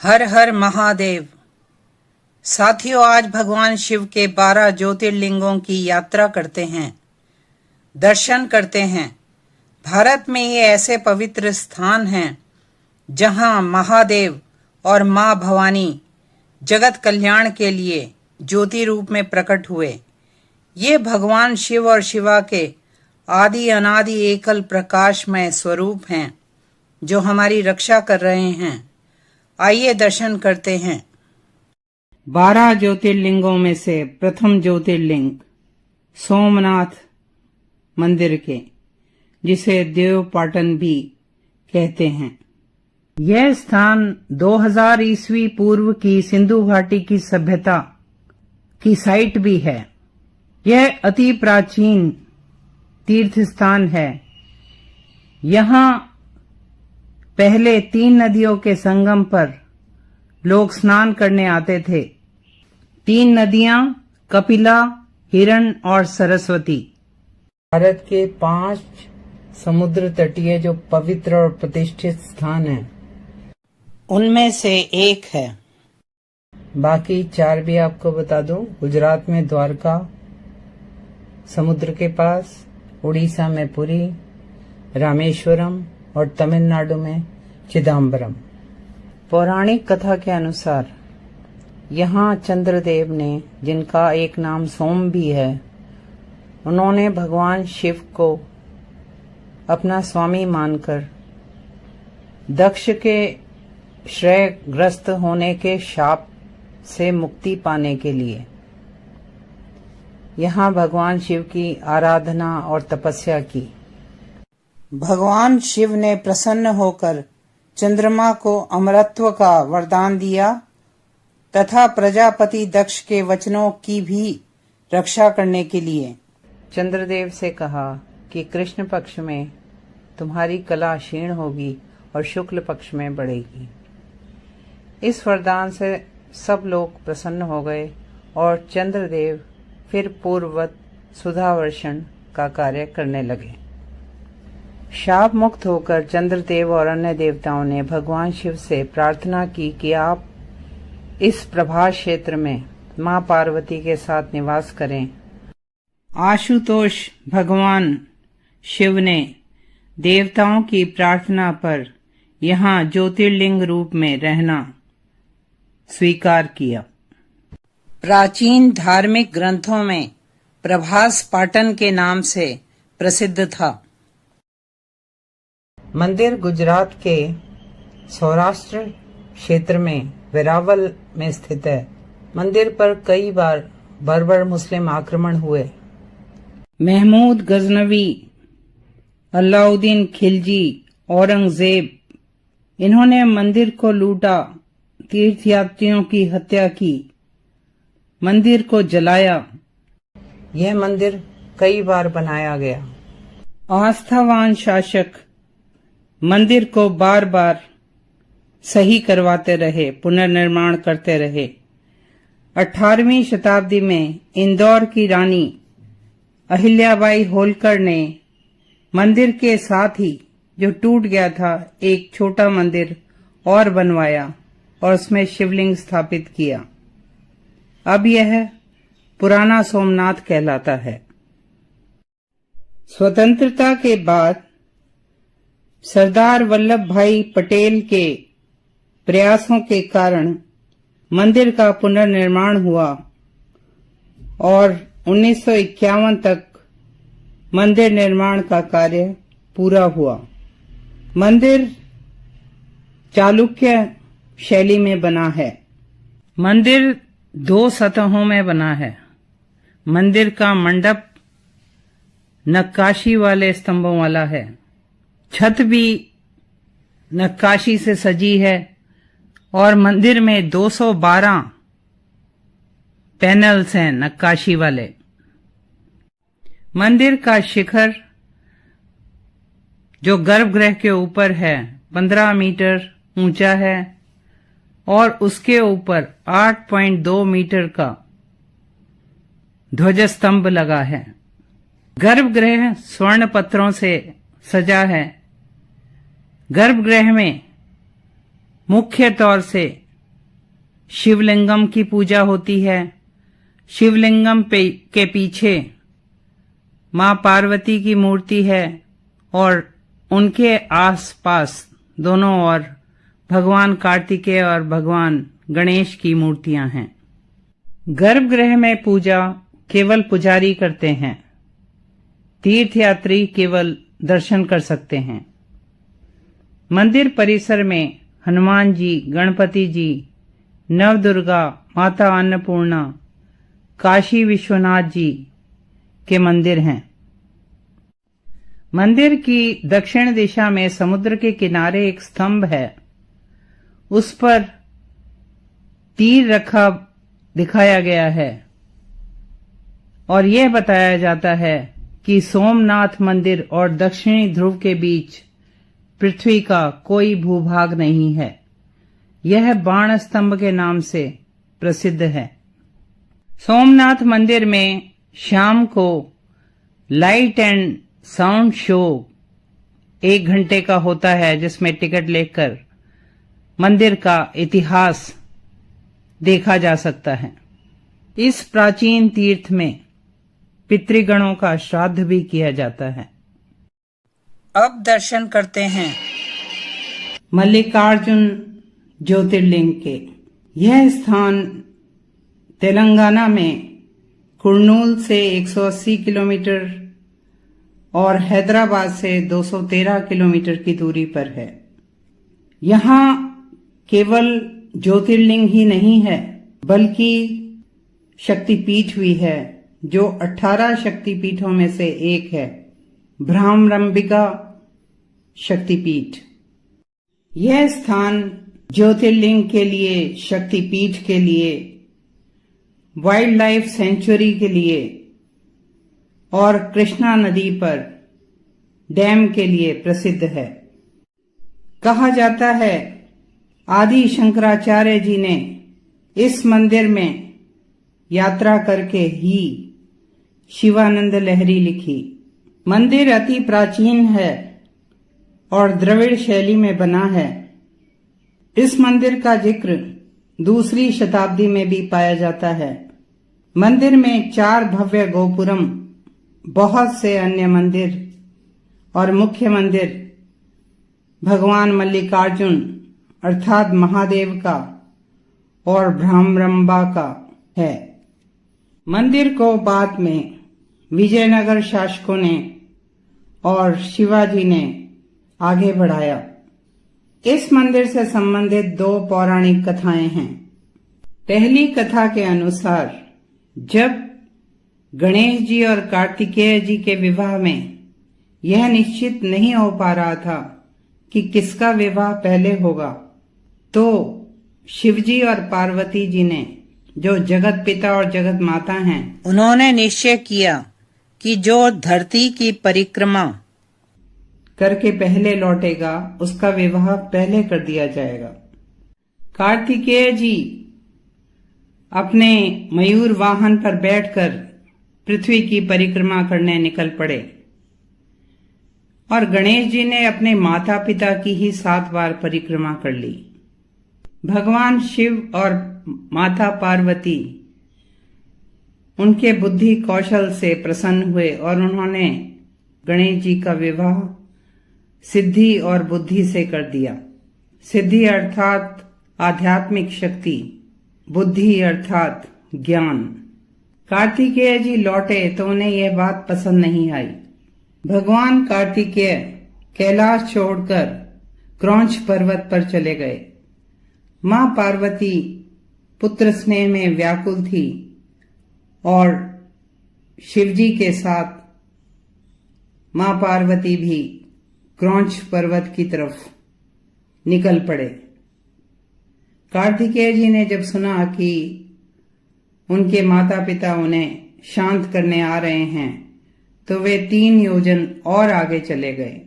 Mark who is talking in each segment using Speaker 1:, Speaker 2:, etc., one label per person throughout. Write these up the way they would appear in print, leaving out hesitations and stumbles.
Speaker 1: हर हर महादेव। साथियों, आज भगवान शिव के 12 ज्योतिर्लिंगों की यात्रा करते हैं, दर्शन करते हैं। भारत में ये ऐसे पवित्र स्थान हैं जहां महादेव और मां भवानी जगत कल्याण के लिए ज्योति रूप में प्रकट हुए। ये भगवान शिव और शिवा के आदि अनादि एकल प्रकाशमय स्वरूप हैं जो हमारी रक्षा कर रहे हैं। आइए दर्शन करते हैं। 12 ज्योतिर्लिंगों में से प्रथम ज्योतिर्लिंग सोमनाथ मंदिर के, जिसे देवपाटन भी कहते हैं। यह स्थान 2000 ईस्वी पूर्व की सिंधु घाटी की सभ्यता की साइट भी है। यह अति प्राचीन तीर्थ स्थान है। यहाँ पहले 3 नदियों के संगम पर लोग स्नान करने आते थे। 3 नदियां कपिला, हिरण और सरस्वती। भारत के 5 समुद्र तटीय जो पवित्र और प्रतिष्ठित स्थान हैं, उनमें से एक है। बाकी 4 भी आपको बता दूं। गुजरात में द्वारका समुद्र के पास, उड़ीसा में पुरी, रामेश्वरम और तमिलनाडु में चिदम्बरम। पौराणिक कथा के अनुसार यहाँ चंद्रदेव ने, जिनका एक नाम सोम भी है, उन्होंने भगवान शिव को अपना स्वामी मानकर दक्ष के श्रेयग्रस्त होने के शाप से मुक्ति पाने के लिए यहाँ भगवान शिव की आराधना और तपस्या की। भगवान शिव ने प्रसन्न होकर चंद्रमा को अमरत्व का वरदान दिया तथा प्रजापति दक्ष के वचनों की भी रक्षा करने के लिए चंद्रदेव से कहा कि कृष्ण पक्ष में तुम्हारी कला क्षीण होगी और शुक्ल पक्ष में बढ़ेगी। इस वरदान से सब लोग प्रसन्न हो गए और चंद्रदेव फिर पूर्ववत सुधावर्षण का कार्य करने लगे। शाप मुक्त होकर चंद्रदेव और अन्य देवताओं ने भगवान शिव से प्रार्थना की कि आप इस प्रभास क्षेत्र में मां पार्वती के साथ निवास करें। आशुतोष भगवान शिव ने देवताओं की प्रार्थना पर यहाँ ज्योतिर्लिंग रूप में रहना स्वीकार किया। प्राचीन धार्मिक ग्रंथों में प्रभास पाटन के नाम से प्रसिद्ध था। मंदिर गुजरात के सौराष्ट्र क्षेत्र में वेरावल में स्थित है। मंदिर पर कई बार बर्बर मुस्लिम आक्रमण हुए। महमूद गजनवी, अलाउद्दीन खिलजी, औरंगजेब, इन्होंने मंदिर को लूटा, तीर्थयात्रियों की हत्या की, मंदिर को जलाया। यह मंदिर कई बार बनाया गया। आस्थावान शासक मंदिर को बार बार सही करवाते रहे, पुनर्निर्माण करते रहे। 18वीं शताब्दी में इंदौर की रानी अहिल्याबाई होलकर ने मंदिर के साथ ही जो टूट गया था एक छोटा मंदिर और बनवाया और उसमें शिवलिंग स्थापित किया। अब यह पुराना सोमनाथ कहलाता है। स्वतंत्रता के बाद सरदार वल्लभ भाई पटेल के प्रयासों के कारण मंदिर का पुनर्निर्माण हुआ और 1951 तक मंदिर निर्माण का कार्य पूरा हुआ। मंदिर चालुक्य शैली में बना है। मंदिर 2 सतहों में बना है। मंदिर का मंडप नक्काशी वाले स्तंभों वाला है। छत भी नक्काशी से सजी है और मंदिर में 212 पैनल्स हैं नक्काशी वाले। मंदिर का शिखर जो गर्भगृह के ऊपर है 15 मीटर ऊंचा है और उसके ऊपर 8.2 मीटर का ध्वज स्तंभ लगा है। गर्भगृह स्वर्ण पत्रों से सजा है। गर्भगृह में मुख्य तौर से शिवलिंगम की पूजा होती है। शिवलिंगम के पीछे मां पार्वती की मूर्ति है और उनके आसपास दोनों ओर भगवान कार्तिकेय और भगवान गणेश की मूर्तियां हैं। गर्भगृह में पूजा केवल पुजारी करते हैं। तीर्थयात्री केवल दर्शन कर सकते हैं। मंदिर परिसर में हनुमान जी, गणपति जी, नवदुर्गा, माता अन्नपूर्णा, काशी विश्वनाथ जी के मंदिर हैं। मंदिर की दक्षिण दिशा में समुद्र के किनारे एक स्तंभ है। उस पर तीर रखा दिखाया गया है और यह बताया जाता है कि सोमनाथ मंदिर और दक्षिणी ध्रुव के बीच पृथ्वी का कोई भूभाग नहीं है। यह बाण स्तंभ के नाम से प्रसिद्ध है। सोमनाथ मंदिर में शाम को लाइट एंड साउंड शो 1 घंटे का होता है, जिसमें टिकट लेकर मंदिर का इतिहास देखा जा सकता है। इस प्राचीन तीर्थ में पितृगणों का श्राद्ध भी किया जाता है। अब दर्शन करते हैं मल्लिकार्जुन ज्योतिर्लिंग के। यह स्थान तेलंगाना में कुर्नूल से 180 किलोमीटर और हैदराबाद से 213 किलोमीटर की दूरी पर है। यहाँ केवल ज्योतिर्लिंग ही नहीं है, बल्कि शक्तिपीठ भी है, जो 18 शक्तिपीठों में से एक है, भ्रामरंबिका शक्तिपीठ। यह स्थान ज्योतिर्लिंग के लिए, शक्तिपीठ के लिए, वाइल्ड लाइफ सेंचुरी के लिए और कृष्णा नदी पर डैम के लिए प्रसिद्ध है। कहा जाता है आदि शंकराचार्य जी ने इस मंदिर में यात्रा करके ही शिवानंद लहरी लिखी। मंदिर अति प्राचीन है और द्रविड़ शैली में बना है। इस मंदिर का जिक्र 2री शताब्दी में भी पाया जाता है। मंदिर में 4 भव्य गोपुरम, बहुत से अन्य मंदिर और मुख्य मंदिर भगवान मल्लिकार्जुन अर्थात महादेव का और भ्रामरंबा का है। मंदिर को बाद में विजयनगर शासकों ने और शिवाजी ने आगे बढ़ाया। इस मंदिर से संबंधित 2 पौराणिक कथाएं हैं। पहली कथा के अनुसार जब गणेश जी और कार्तिकेय जी के विवाह में यह निश्चित नहीं हो पा रहा था कि किसका विवाह पहले होगा, तो शिवजी और पार्वती जी ने, जो जगत पिता और जगत माता हैं, उन्होंने निश्चय किया कि जो धरती की परिक्रमा करके पहले लौटेगा उसका विवाह पहले कर दिया जाएगा। कार्तिकेय जी अपने मयूर वाहन पर बैठकर पृथ्वी की परिक्रमा करने निकल पड़े और गणेश जी ने अपने माता पिता की ही 7 बार परिक्रमा कर ली। भगवान शिव और माता पार्वती उनके बुद्धि कौशल से प्रसन्न हुए और उन्होंने गणेश जी का विवाह सिद्धि और बुद्धि से कर दिया। सिद्धि अर्थात आध्यात्मिक शक्ति, बुद्धि अर्थात ज्ञान। कार्तिकेय जी लौटे तो उन्हें यह बात पसंद नहीं आई। भगवान कार्तिकेय कैलाश छोड़कर क्रौंच पर्वत पर चले गए। मां पार्वती पुत्र स्नेह में व्याकुल थी और शिवजी के साथ मां पार्वती भी क्रौंच पर्वत की तरफ निकल पड़े। कार्तिकेय जी ने जब सुना कि उनके माता पिता उन्हें शांत करने आ रहे हैं, तो वे 3 योजन और आगे चले गए।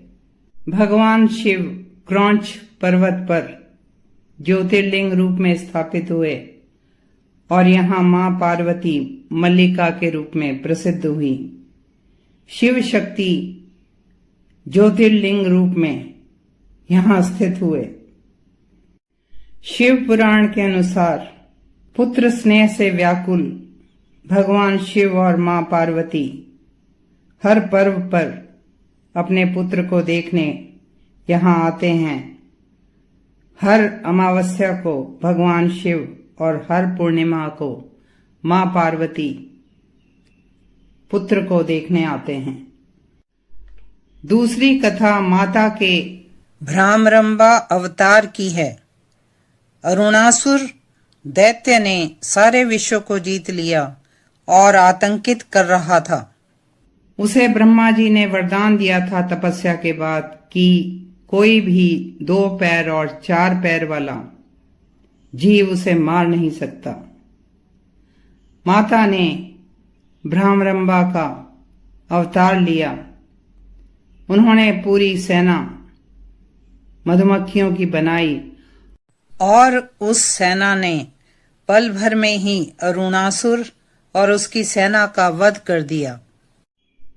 Speaker 1: भगवान शिव क्रौंच पर्वत पर ज्योतिर्लिंग रूप में स्थापित हुए और यहाँ मां पार्वती मल्लिका के रूप में प्रसिद्ध हुई। शिव शक्ति ज्योतिर्लिंग रूप में यहाँ स्थित हुए। शिव पुराण के अनुसार पुत्र स्नेह से व्याकुल भगवान शिव और मां पार्वती हर पर्व पर अपने पुत्र को देखने यहाँ आते हैं। हर अमावस्या को भगवान शिव और हर पूर्णिमा को मां पार्वती पुत्र को देखने आते हैं। दूसरी कथा माता के भ्रामरंभा अवतार की है। अरुणासुर दैत्य ने सारे विश्व को जीत लिया और आतंकित कर रहा था। उसे ब्रह्मा जी ने वरदान दिया था तपस्या के बाद कि कोई भी 2 पैर और 4 पैर वाला जीव उसे मार नहीं सकता। माता ने भ्रामरंभा का अवतार लिया। उन्होंने पूरी सेना मधुमक्खियों की बनाई और उस सेना ने पल भर में ही अरुणासुर और उसकी सेना का वध कर दिया।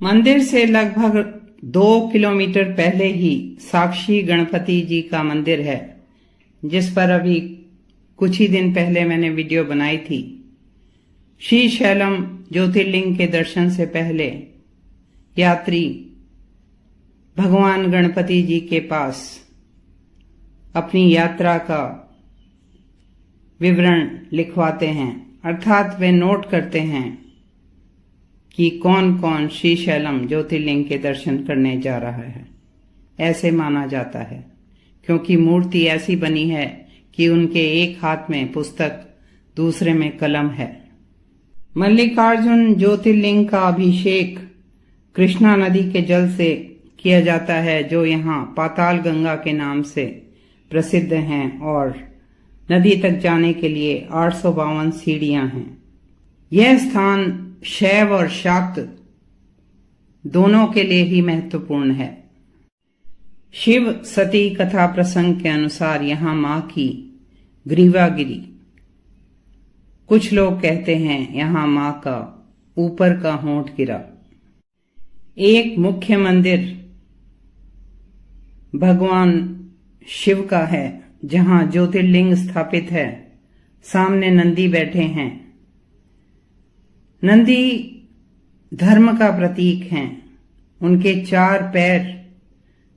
Speaker 1: मंदिर से लगभग 2 किलोमीटर पहले ही साक्षी गणपति जी का मंदिर है, जिस पर अभी कुछ ही दिन पहले मैंने वीडियो बनाई थी। श्रीशैलम ज्योतिर्लिंग के दर्शन से पहले यात्री भगवान गणपति जी के पास अपनी यात्रा का विवरण लिखवाते हैं, अर्थात वे नोट करते हैं कि कौन कौन श्रीशैलम ज्योतिर्लिंग के दर्शन करने जा रहा है। ऐसे माना जाता है क्योंकि मूर्ति ऐसी बनी है कि उनके एक हाथ में पुस्तक, दूसरे में कलम है। मल्लिकार्जुन ज्योतिर्लिंग का अभिषेक कृष्णा नदी के जल से किया जाता है, जो यहाँ पाताल गंगा के नाम से प्रसिद्ध हैं, और नदी तक जाने के लिए 852 सीढ़ियां हैं। यह स्थान शैव और शाक्त दोनों के लिए ही महत्वपूर्ण है। शिव सती कथा प्रसंग के अनुसार यहाँ मां की ग्रीवा गिरी। कुछ लोग कहते हैं यहाँ मां का ऊपर का होंठ गिरा। एक मुख्य मंदिर भगवान शिव का है, जहां ज्योतिर्लिंग स्थापित है। सामने नंदी बैठे हैं। नंदी धर्म का प्रतीक हैं। उनके 4 पैर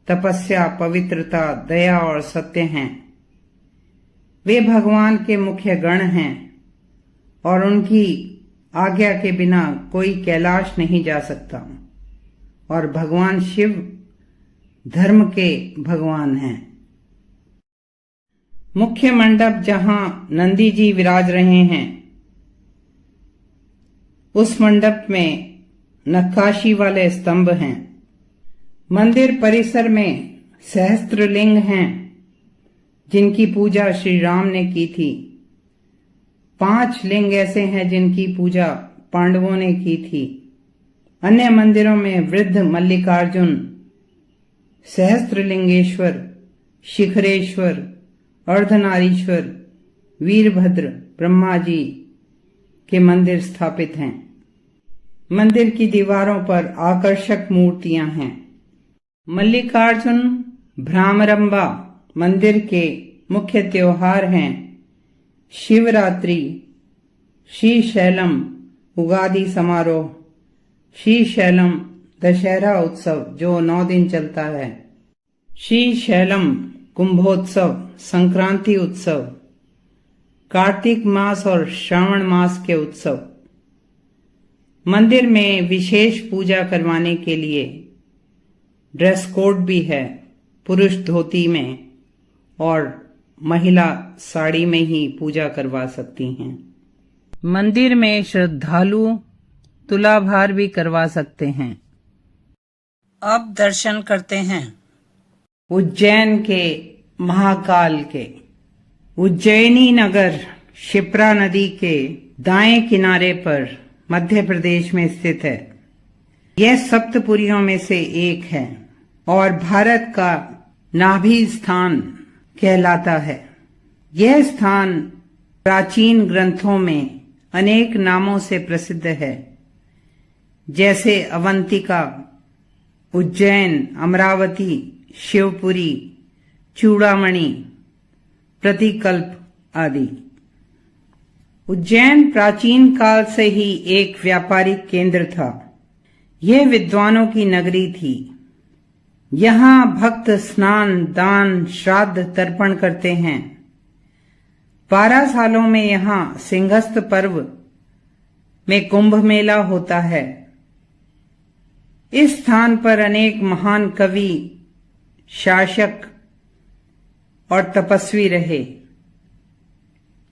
Speaker 1: तपस्या, पवित्रता, दया और सत्य हैं। वे भगवान के मुख्य गण हैं और उनकी आज्ञा के बिना कोई कैलाश नहीं जा सकता। और भगवान शिव धर्म के भगवान हैं। मुख्य मंडप जहां नंदी जी विराज रहे हैं, उस मंडप में नक्काशी वाले स्तंभ हैं। मंदिर परिसर में सहस्त्रलिंग हैं, जिनकी पूजा श्री राम ने की थी। 5 लिंग ऐसे हैं जिनकी पूजा पांडवों ने की थी। अन्य मंदिरों में वृद्ध मल्लिकार्जुन, सहस्त्रलिंगेश्वर, शिखरेश्वर, अर्धनारीश्वर, वीरभद्र, ब्रह्मा जी के मंदिर स्थापित हैं। मंदिर की दीवारों पर आकर्षक मूर्तियां हैं। मल्लिकार्जुन भ्रामरंभा मंदिर के मुख्य त्योहार हैं शिवरात्रि, श्रीशैलम उगादि समारोह, श्रीशैलम दशहरा उत्सव जो 9 दिन चलता है, श्रीशैलम कुंभोत्सव, संक्रांति उत्सव, कार्तिक मास और श्रावण मास के उत्सव। मंदिर में विशेष पूजा करवाने के लिए ड्रेस कोड भी है। पुरुष धोती में और महिला साड़ी में ही पूजा करवा सकती हैं। मंदिर में श्रद्धालु तुलाभार भी करवा सकते हैं। अब दर्शन करते हैं उज्जैन के महाकाल के। उज्जैनी नगर शिप्रा नदी के दाएं किनारे पर मध्य प्रदेश में स्थित है। यह सप्तपुरियों में से एक है और भारत का नाभि स्थान कहलाता है। यह स्थान प्राचीन ग्रंथों में अनेक नामों से प्रसिद्ध है, जैसे अवंतिका, उज्जैन, अमरावती, शिवपुरी, चूड़ामणि, प्रतिकल्प आदि। उज्जैन प्राचीन काल से ही एक व्यापारिक केंद्र था। यह विद्वानों की नगरी थी। यहाँ भक्त स्नान, दान, श्राद्ध तर्पण करते हैं। 12 सालों में यहाँ सिंहस्थ पर्व में कुंभ मेला होता है। इस स्थान पर अनेक महान कवि, शासक और तपस्वी रहे।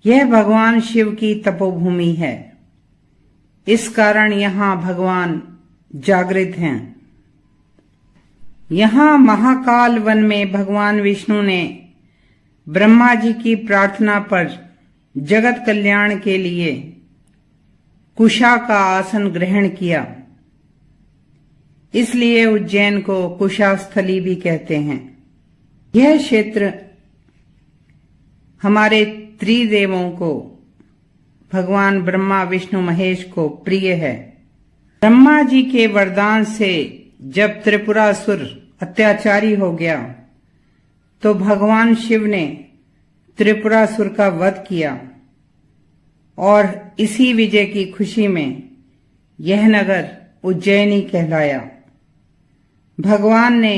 Speaker 1: यह भगवान शिव की तपोभूमि है। इस कारण यहाँ भगवान जागृत हैं। यहाँ महाकाल वन में भगवान विष्णु ने ब्रह्मा जी की प्रार्थना पर जगत कल्याण के लिए कुशा का आसन ग्रहण किया। इसलिए उज्जैन को कुशा स्थली भी कहते हैं। यह क्षेत्र हमारे त्रिदेवों को, भगवान ब्रह्मा, विष्णु, महेश को प्रिय है। ब्रह्मा जी के वरदान से जब त्रिपुरासुर अत्याचारी हो गया तो भगवान शिव ने त्रिपुरासुर का वध किया और इसी विजय की खुशी में यह नगर उज्जैनी कहलाया। भगवान ने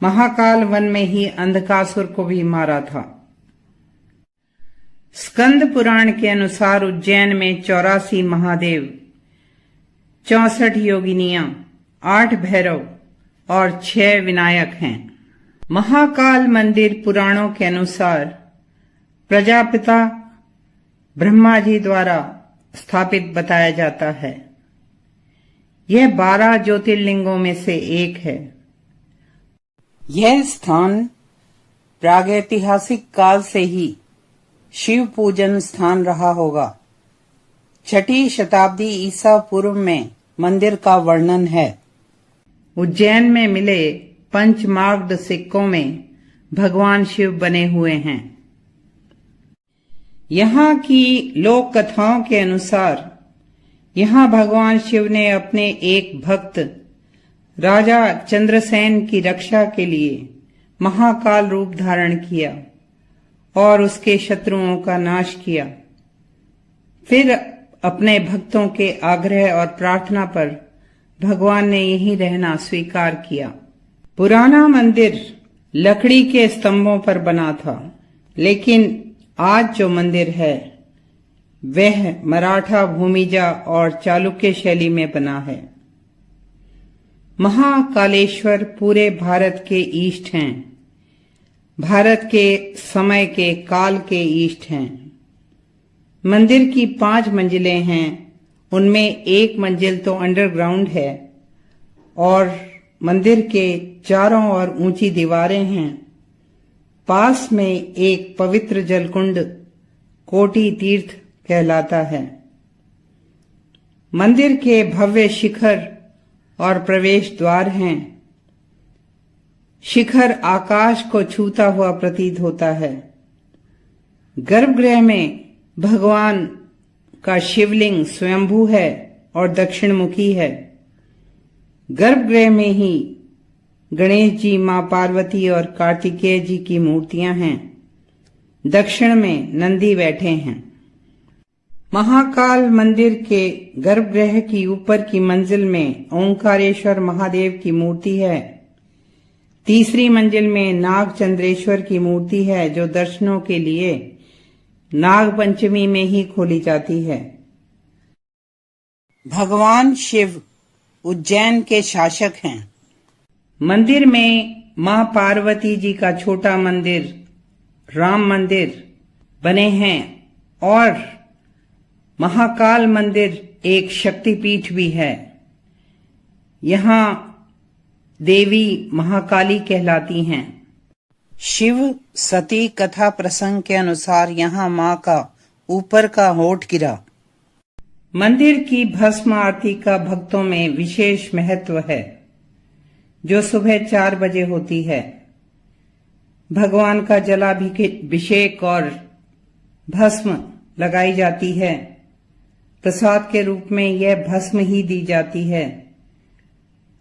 Speaker 1: महाकाल वन में ही अंधकासुर को भी मारा था। स्कंद पुराण के अनुसार उज्जैन में 84 महादेव, 64 योगिनियां, 8 भैरव और 6 विनायक हैं। महाकाल मंदिर पुराणों के अनुसार प्रजापिता ब्रह्मा जी द्वारा स्थापित बताया जाता है। यह 12 ज्योतिर्लिंगों में से एक है। यह स्थान प्रागैतिहासिक काल से ही शिव पूजन स्थान रहा होगा। 6ठी शताब्दी ईसा पूर्व में मंदिर का वर्णन है। उज्जैन में मिले पंचमार्ग सिक्कों में भगवान शिव बने हुए हैं। यहाँ की लोक कथाओं के अनुसार यहाँ भगवान शिव ने अपने एक भक्त राजा चंद्रसेन की रक्षा के लिए महाकाल रूप धारण किया और उसके शत्रुओं का नाश किया। फिर अपने भक्तों के आग्रह और प्रार्थना पर भगवान ने यहीं रहना स्वीकार किया। पुराना मंदिर लकड़ी के स्तंभों पर बना था, लेकिन आज जो मंदिर है वह मराठा, भूमिजा और चालुक्य शैली में बना है। महाकालेश्वर पूरे भारत के ईष्ट हैं। भारत के समय के काल के ईष्ट हैं। मंदिर की 5 मंजिलें हैं। उनमें एक मंजिल तो अंडरग्राउंड है और मंदिर के चारों ओर ऊंची दीवारें हैं। पास में एक पवित्र जलकुंड कोटि तीर्थ कहलाता है। मंदिर के भव्य शिखर और प्रवेश द्वार हैं। शिखर आकाश को छूता हुआ प्रतीत होता है। गर्भगृह में भगवान का शिवलिंग स्वयंभू है और दक्षिणमुखी है। गर्भगृह में ही गणेश जी, मां पार्वती और कार्तिकेय जी की मूर्तियां हैं। दक्षिण में नंदी बैठे हैं। महाकाल मंदिर के गर्भगृह की ऊपर की मंजिल में ओंकारेश्वर महादेव की मूर्ति है। तीसरी मंजिल में नाग चंद्रेश्वर की मूर्ति है, जो दर्शनों के लिए नाग पंचमी में ही खोली जाती है। भगवान शिव उज्जैन के शासक हैं। मंदिर में मां पार्वती जी का छोटा मंदिर, राम मंदिर बने हैं और महाकाल मंदिर एक शक्तिपीठ भी है। यहाँ देवी महाकाली कहलाती हैं। शिव सती कथा प्रसंग के अनुसार यहाँ मां का ऊपर का होठ गिरा। मंदिर की भस्म आरती का भक्तों में विशेष महत्व है, जो सुबह 4 बजे होती है। भगवान का जलाभिषेक और भस्म लगाई जाती है। प्रसाद के रूप में यह भस्म ही दी जाती है,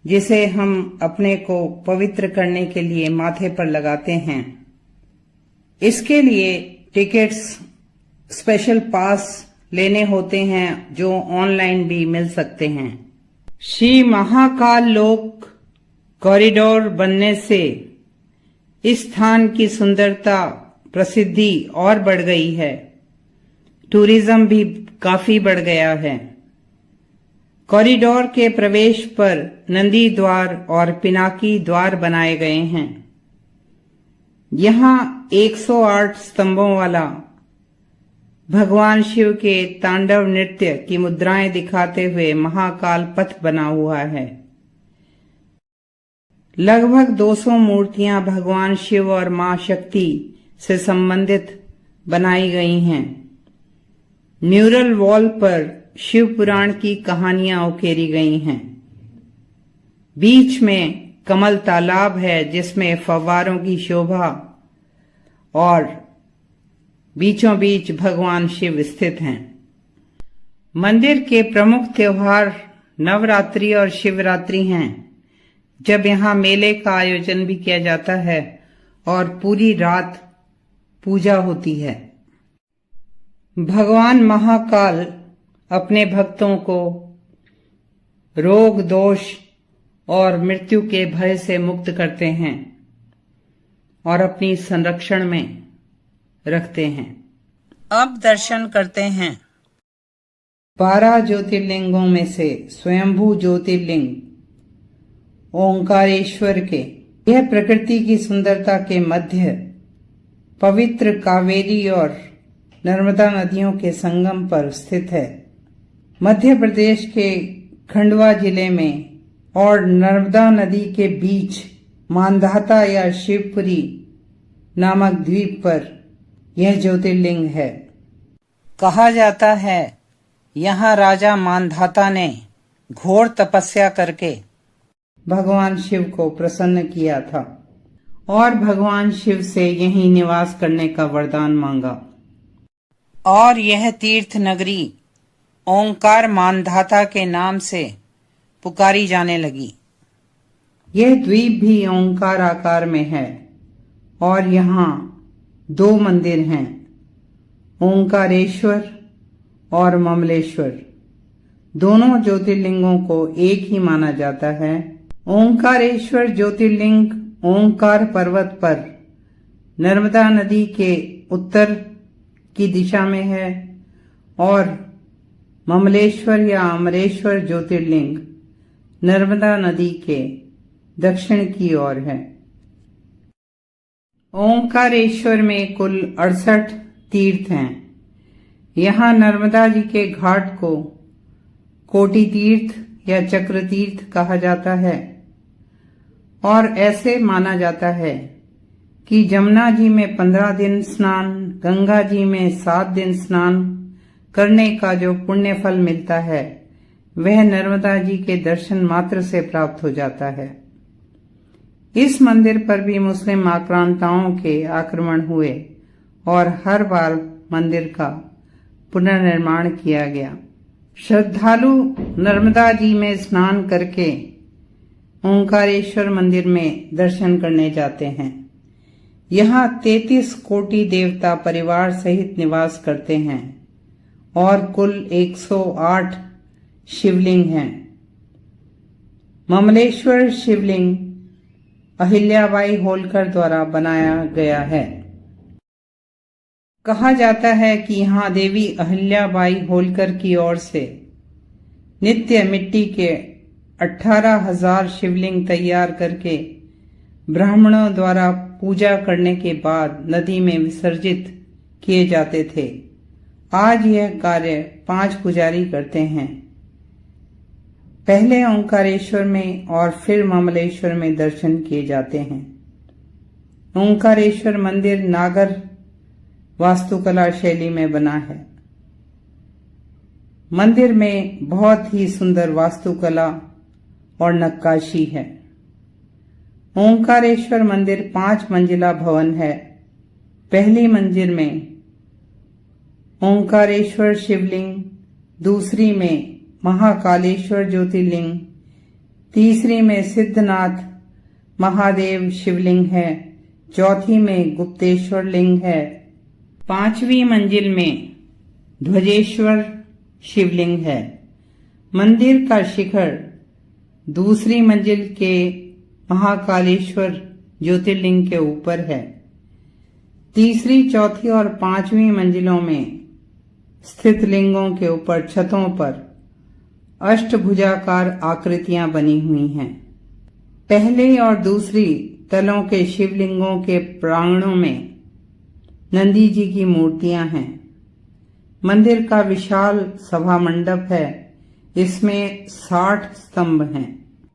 Speaker 1: जिसे हम अपने को पवित्र करने के लिए माथे पर लगाते हैं। इसके लिए टिकट्स, स्पेशल पास लेने होते हैं जो ऑनलाइन भी मिल सकते हैं। श्री महाकाल लोक कॉरिडोर बनने से इस स्थान की सुंदरता प्रसिद्धि और बढ़ गई है। टूरिज्म भी काफी बढ़ गया है। कॉरिडोर के प्रवेश पर नंदी द्वार और पिनाकी द्वार बनाए गए हैं। यहाँ 108 स्तंभों वाला भगवान शिव के तांडव नृत्य की मुद्राएं दिखाते हुए महाकाल पथ बना हुआ है। लगभग 200 मूर्तियां भगवान शिव और मां शक्ति से संबंधित बनाई गई हैं। म्यूरल वॉल पर शिव पुराण की कहानियां उकेरी गई हैं। बीच में कमल तालाब है जिसमें फव्वारों की शोभा और बीचों बीच भगवान शिव स्थित हैं। मंदिर के प्रमुख त्योहार नवरात्रि और शिवरात्रि हैं, जब यहाँ मेले का आयोजन भी किया जाता है और पूरी रात पूजा होती है। भगवान महाकाल अपने भक्तों को रोग दोष और मृत्यु के भय से मुक्त करते हैं और अपनी संरक्षण में रखते हैं। अब दर्शन करते हैं 12 ज्योतिर्लिंगों में से स्वयंभू ज्योतिर्लिंग ओंकारेश्वर के। यह प्रकृति की सुंदरता के मध्य पवित्र कावेरी और नर्मदा नदियों के संगम पर स्थित है। मध्य प्रदेश के खंडवा जिले में और नर्मदा नदी के बीच मानधाता या शिवपुरी नामक द्वीप पर यह ज्योतिर्लिंग है। कहा जाता है यहाँ राजा मानधाता ने घोर तपस्या करके भगवान शिव को प्रसन्न किया था और भगवान शिव से यहीं निवास करने का वरदान मांगा और यह तीर्थ नगरी ओंकार मानधाता के नाम से पुकारी जाने लगी। यह द्वीप भी ओंकार आकार में है और यहाँ 2 मंदिर हैं, ओंकारेश्वर और ममलेश्वर। दोनों ज्योतिर्लिंगों को एक ही माना जाता है। ओंकारेश्वर ज्योतिर्लिंग ओंकार पर्वत पर नर्मदा नदी के उत्तर की दिशा में है और ममलेश्वर या अमरेश्वर ज्योतिर्लिंग नर्मदा नदी के दक्षिण की ओर है। ओंकारेश्वर में कुल 68 तीर्थ हैं। यहाँ नर्मदा जी के घाट को कोटि तीर्थ या चक्र तीर्थ कहा जाता है और ऐसे माना जाता है कि जमुना जी में 15 दिन स्नान, गंगा जी में 7 दिन स्नान करने का जो पुण्य फल मिलता है वह नर्मदा जी के दर्शन मात्र से प्राप्त हो जाता है। इस मंदिर पर भी मुस्लिम आक्रांताओं के आक्रमण हुए और हर बार मंदिर का पुनर्निर्माण किया गया। श्रद्धालु नर्मदा जी में स्नान करके ओंकारेश्वर मंदिर में दर्शन करने जाते हैं। यहाँ 33 कोटि देवता परिवार सहित निवास करते हैं और कुल 108 शिवलिंग हैं। ममलेश्वर शिवलिंग अहिल्याबाई होलकर द्वारा बनाया गया है। कहा जाता है कि यहाँ देवी अहिल्याबाई होलकर की ओर से नित्य मिट्टी के 18,000 शिवलिंग तैयार करके ब्राह्मणों द्वारा पूजा करने के बाद नदी में विसर्जित किए जाते थे। आज यह कार्य 5 पुजारी करते हैं। पहले ओंकारेश्वर में और फिर ममलेश्वर में दर्शन किए जाते हैं। ओंकारेश्वर मंदिर नागर वास्तुकला शैली में बना है। मंदिर में बहुत ही सुंदर वास्तुकला और नक्काशी है। ओंकारेश्वर मंदिर 5 मंजिला भवन है। पहली मंजिल में ओंकारेश्वर शिवलिंग, दूसरी में महाकालेश्वर ज्योतिर्लिंग, तीसरी में सिद्धनाथ महादेव शिवलिंग है, चौथी में गुप्तेश्वर लिंग है, 5वीं मंजिल में ध्वजेश्वर शिवलिंग है। मंदिर का शिखर दूसरी मंजिल के महाकालेश्वर ज्योतिर्लिंग के ऊपर है। तीसरी, चौथी और पांचवी मंजिलों में स्थित लिंगों के ऊपर छतों पर अष्टभुजाकार आकृतियां बनी हुई हैं। पहले और दूसरी तलों के शिवलिंगों के प्रांगणों में नंदी जी की मूर्तियां हैं। मंदिर का विशाल सभा मंडप है। इसमें 60 स्तंभ हैं।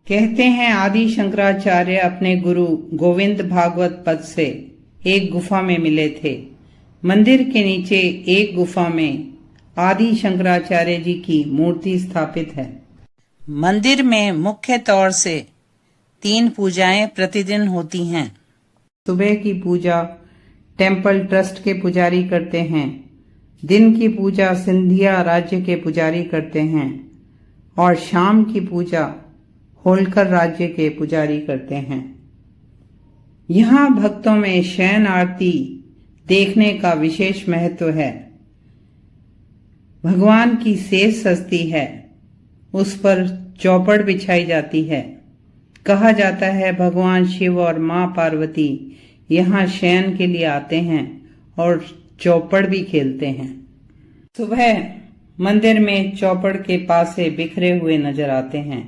Speaker 1: कहते हैं आदि शंकराचार्य अपने गुरु गोविंद भागवत पद से एक गुफा में मिले थे। मंदिर के नीचे एक गुफा में आदि शंकराचार्य जी की मूर्ति स्थापित है। मंदिर में मुख्य तौर से 3 पूजाएं प्रतिदिन होती हैं। सुबह की पूजा टेम्पल ट्रस्ट के पुजारी करते हैं। दिन की पूजा सिंधिया राज्य के पुजारी करते हैं और शाम की पूजा होलकर राज्य के पुजारी करते हैं। यहाँ भक्तों में शयन आरती देखने का विशेष महत्व है। भगवान की सेज सजती है, उस पर चौपड़ बिछाई जाती है। कहा जाता है भगवान शिव और मां पार्वती यहाँ शयन के लिए आते हैं और चौपड़ भी खेलते हैं। सुबह मंदिर में चौपड़ के पासे बिखरे हुए नजर आते हैं।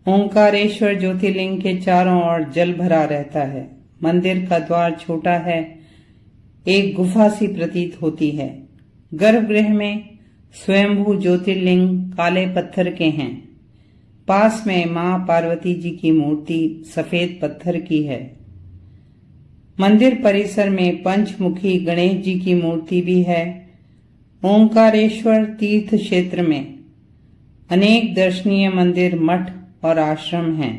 Speaker 1: ओंकारेश्वर ज्योतिर्लिंग के चारों ओर जल भरा रहता है। मंदिर का द्वार छोटा है, एक गुफा सी प्रतीत होती है। गर्भगृह में स्वयंभू ज्योतिर्लिंग काले पत्थर के हैं। पास में मां पार्वती जी की मूर्ति सफेद पत्थर की है। मंदिर परिसर में पंचमुखी गणेश जी की मूर्ति भी है। ओंकारेश्वर तीर्थ क्षेत्र में अनेक दर्शनीय मंदिर, मठ और आश्रम हैं।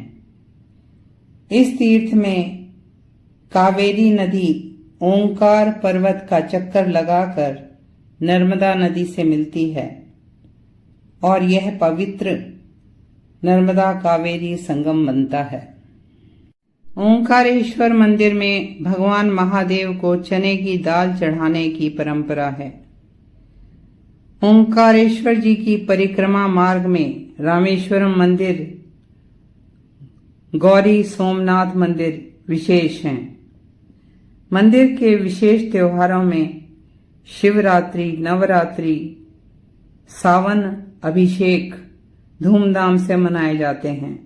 Speaker 1: इस तीर्थ में कावेरी नदी ओंकार पर्वत का चक्कर लगाकर नर्मदा नदी से मिलती है और यह पवित्र नर्मदा कावेरी संगम बनता है। ओंकारेश्वर मंदिर में भगवान महादेव को चने की दाल चढ़ाने की परंपरा है। ओंकारेश्वर जी की परिक्रमा मार्ग में रामेश्वरम मंदिर, गौरी सोमनाथ मंदिर विशेष हैं। मंदिर के विशेष त्योहारों में शिवरात्रि, नवरात्रि, सावन अभिषेक धूमधाम से मनाए जाते हैं।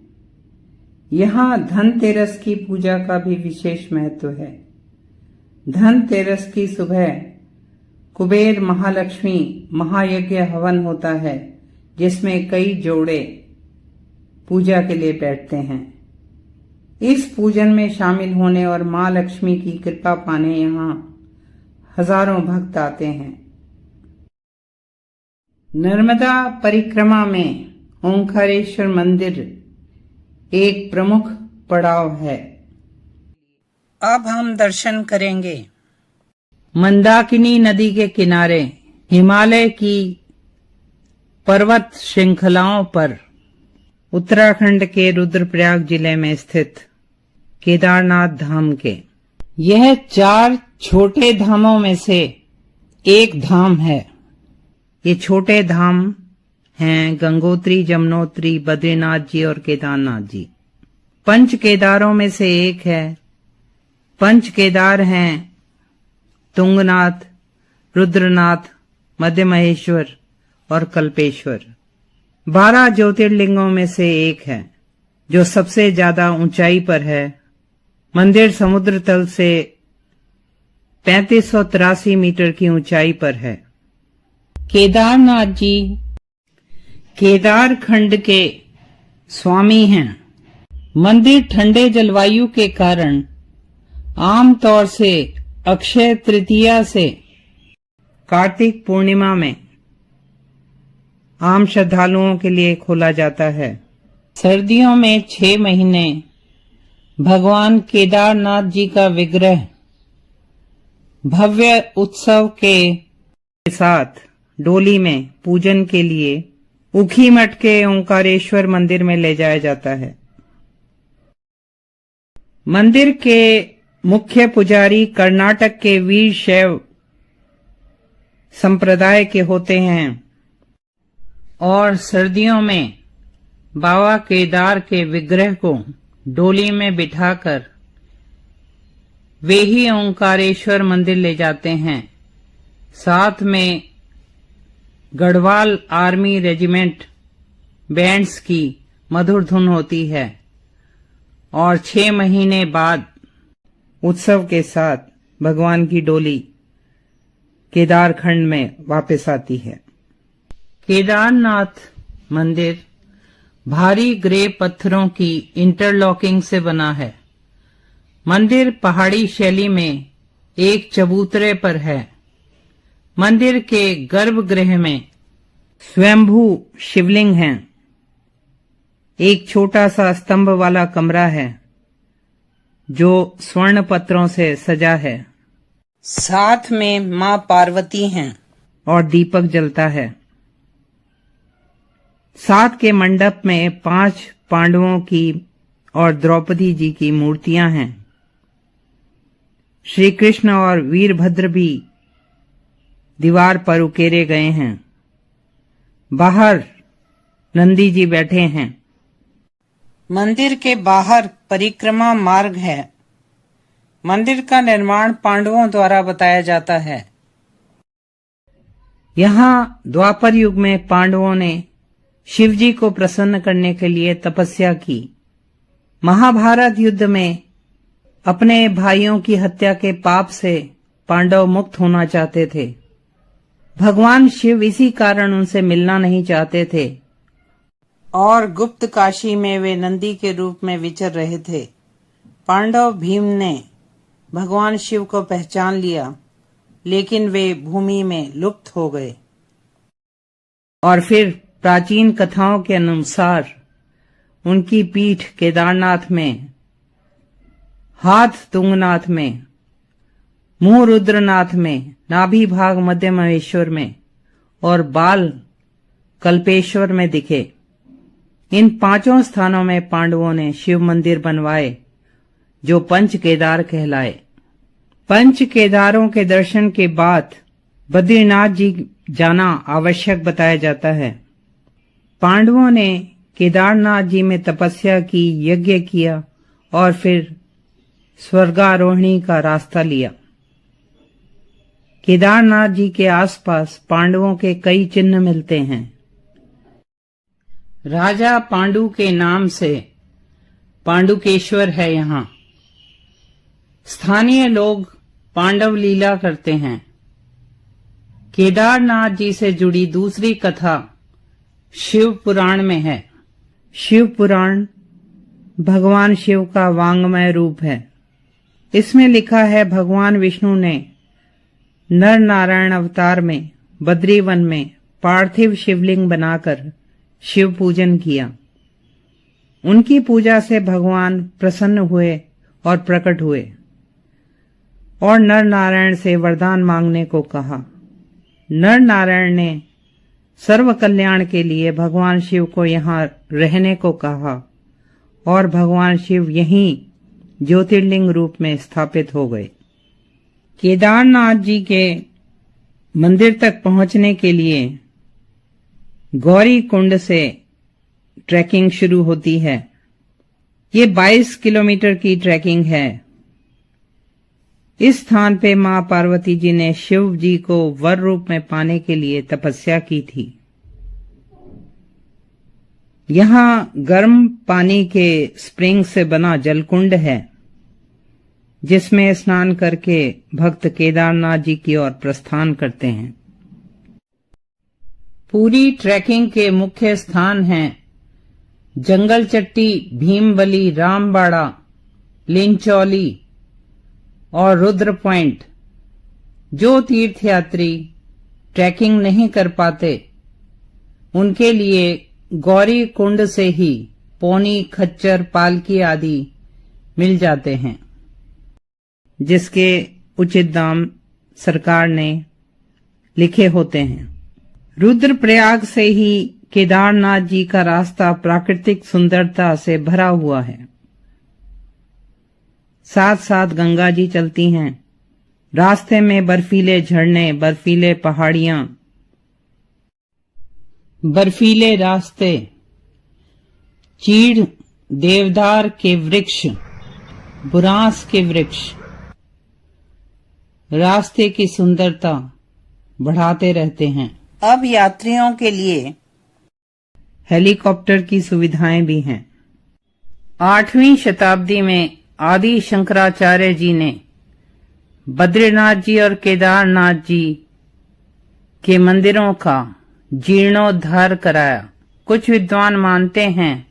Speaker 1: यहाँ धनतेरस की पूजा का भी विशेष महत्व है। धनतेरस की सुबह कुबेर महालक्ष्मी महायज्ञ हवन होता है, जिसमें कई जोड़े पूजा के लिए बैठते हैं। इस पूजन में शामिल होने और मां लक्ष्मी की कृपा पाने यहाँ हजारों भक्त आते हैं। नर्मदा परिक्रमा में ओंकारेश्वर मंदिर एक प्रमुख पड़ाव है। अब हम दर्शन करेंगे मंदाकिनी नदी के किनारे हिमालय की पर्वत श्रृंखलाओं पर उत्तराखंड के रुद्रप्रयाग जिले में स्थित केदारनाथ धाम के। यह 4 छोटे धामों में से एक धाम है। ये छोटे धाम हैं गंगोत्री, जमुनोत्री, बद्रीनाथ जी और केदारनाथ जी। 5 केदारों में से एक है। 5 केदार हैं तुंगनाथ, रुद्रनाथ, मध्य महेश्वर और कल्पेश्वर। 12 ज्योतिर्लिंगों में से एक है जो सबसे ज्यादा ऊंचाई पर है। मंदिर समुद्र तल से 3583 मीटर की ऊंचाई पर है। केदारनाथ जी केदार खंड के स्वामी हैं। मंदिर ठंडे जलवायु के कारण आमतौर से अक्षय तृतीया से कार्तिक पूर्णिमा में आम श्रद्धालुओं के लिए खोला जाता है। सर्दियों में 6 महीने भगवान केदारनाथ जी का विग्रह भव्य उत्सव के साथ डोली में पूजन के लिए उखीमठ के ओंकारेश्वर मंदिर में ले जाया जाता है। मंदिर के मुख्य पुजारी कर्नाटक के वीर शैव संप्रदाय के होते हैं और सर्दियों में बाबा केदार के विग्रह को डोली में बिठाकर वे ही ओंकारेश्वर मंदिर ले जाते हैं। साथ में गढ़वाल आर्मी रेजिमेंट बैंड्स की मधुर धुन होती है और 6 महीने बाद उत्सव के साथ भगवान की डोली केदार खंड में वापस आती है। केदारनाथ मंदिर भारी ग्रे पत्थरों की इंटरलॉकिंग से बना है। मंदिर पहाड़ी शैली में एक चबूतरे पर है। मंदिर के गर्भगृह में स्वयंभू शिवलिंग हैं। एक छोटा सा स्तंभ वाला कमरा है जो स्वर्ण पत्रों से सजा है। साथ में मां पार्वती हैं और दीपक जलता है। साथ के मंडप में 5 पांडवों की और द्रौपदी जी की मूर्तियां हैं। श्री कृष्ण और वीरभद्र भी दीवार पर उकेरे गए हैं। बाहर नंदी जी बैठे हैं। मंदिर के बाहर परिक्रमा मार्ग है। मंदिर का निर्माण पांडवों द्वारा बताया जाता है। यहाँ द्वापर युग में पांडवों ने शिवजी को प्रसन्न करने के लिए तपस्या की। महाभारत युद्ध में अपने भाइयों की हत्या के पाप से पांडव मुक्त होना चाहते थे। भगवान शिव इसी कारण उनसे मिलना नहीं चाहते थे और गुप्त काशी में वे नंदी के रूप में विचर रहे थे। पांडव भीम ने भगवान शिव को पहचान लिया, लेकिन वे भूमि में लुप्त हो गए। और फिर प्राचीन कथाओं के अनुसार उनकी पीठ केदारनाथ में, हाथ तुंगनाथ में, मुंह रुद्रनाथ में, नाभि भाग मध्य महेश्वर में और बाल कल्पेश्वर में दिखे। इन 5 स्थानों में पांडवों ने शिव मंदिर बनवाए जो पंच केदार कहलाए। पंच केदारों के दर्शन के बाद बद्रीनाथ जी जाना आवश्यक बताया जाता है। पांडवों ने केदारनाथ जी में तपस्या की, यज्ञ किया और फिर स्वर्गारोहणी का रास्ता लिया। केदारनाथ जी के आसपास पांडवों के कई चिन्ह मिलते हैं। राजा पांडु के नाम से पांडुकेश्वर है। यहाँ स्थानीय लोग पांडव लीला करते हैं। केदारनाथ जी से जुड़ी दूसरी कथा शिव पुराण में है। शिव पुराण भगवान शिव का वांग्मय रूप है। इसमें लिखा है, भगवान विष्णु ने नर नारायण अवतार में बद्रीवन में पार्थिव शिवलिंग बनाकर शिव पूजन किया। उनकी पूजा से भगवान प्रसन्न हुए और प्रकट हुए और नर नारायण से वरदान मांगने को कहा। नर नारायण ने सर्व कल्याण के लिए भगवान शिव को यहाँ रहने को कहा और भगवान शिव यहीं ज्योतिर्लिंग रूप में स्थापित हो गए। केदारनाथ जी के मंदिर तक पहुंचने के लिए गौरी कुंड से ट्रैकिंग शुरू होती है। ये 22 किलोमीटर की ट्रैकिंग है। इस स्थान पे मां पार्वती जी ने शिव जी को वर रूप में पाने के लिए तपस्या की थी। यहाँ गर्म पानी के स्प्रिंग से बना जलकुंड है, जिसमें स्नान करके भक्त केदारनाथ जी की ओर प्रस्थान करते हैं। पूरी ट्रैकिंग के मुख्य स्थान हैं जंगल चट्टी, भीमबली, रामबाड़ा, लिंचौली और रुद्र पॉइंट। जो तीर्थयात्री ट्रैकिंग नहीं कर पाते उनके लिए गौरी कुंड से ही पौनी, खच्चर, पालकी आदि मिल जाते हैं, जिसके उचित दाम सरकार ने लिखे होते हैं। रुद्रप्रयाग से ही केदारनाथ जी का रास्ता प्राकृतिक सुंदरता से भरा हुआ है। साथ साथ गंगा जी चलती हैं। रास्ते में बर्फीले झरने, बर्फीले पहाड़ियां, बर्फीले रास्ते, चीड़, देवदार के वृक्ष, बुरांस के वृक्ष रास्ते की सुंदरता बढ़ाते रहते हैं। अब यात्रियों के लिए हेलीकॉप्टर की सुविधाएं भी हैं। 8वीं शताब्दी में आदि शंकराचार्य जी ने बद्रीनाथ जी और केदारनाथ जी के मंदिरों का जीर्णोद्धार कराया। कुछ विद्वान मानते हैं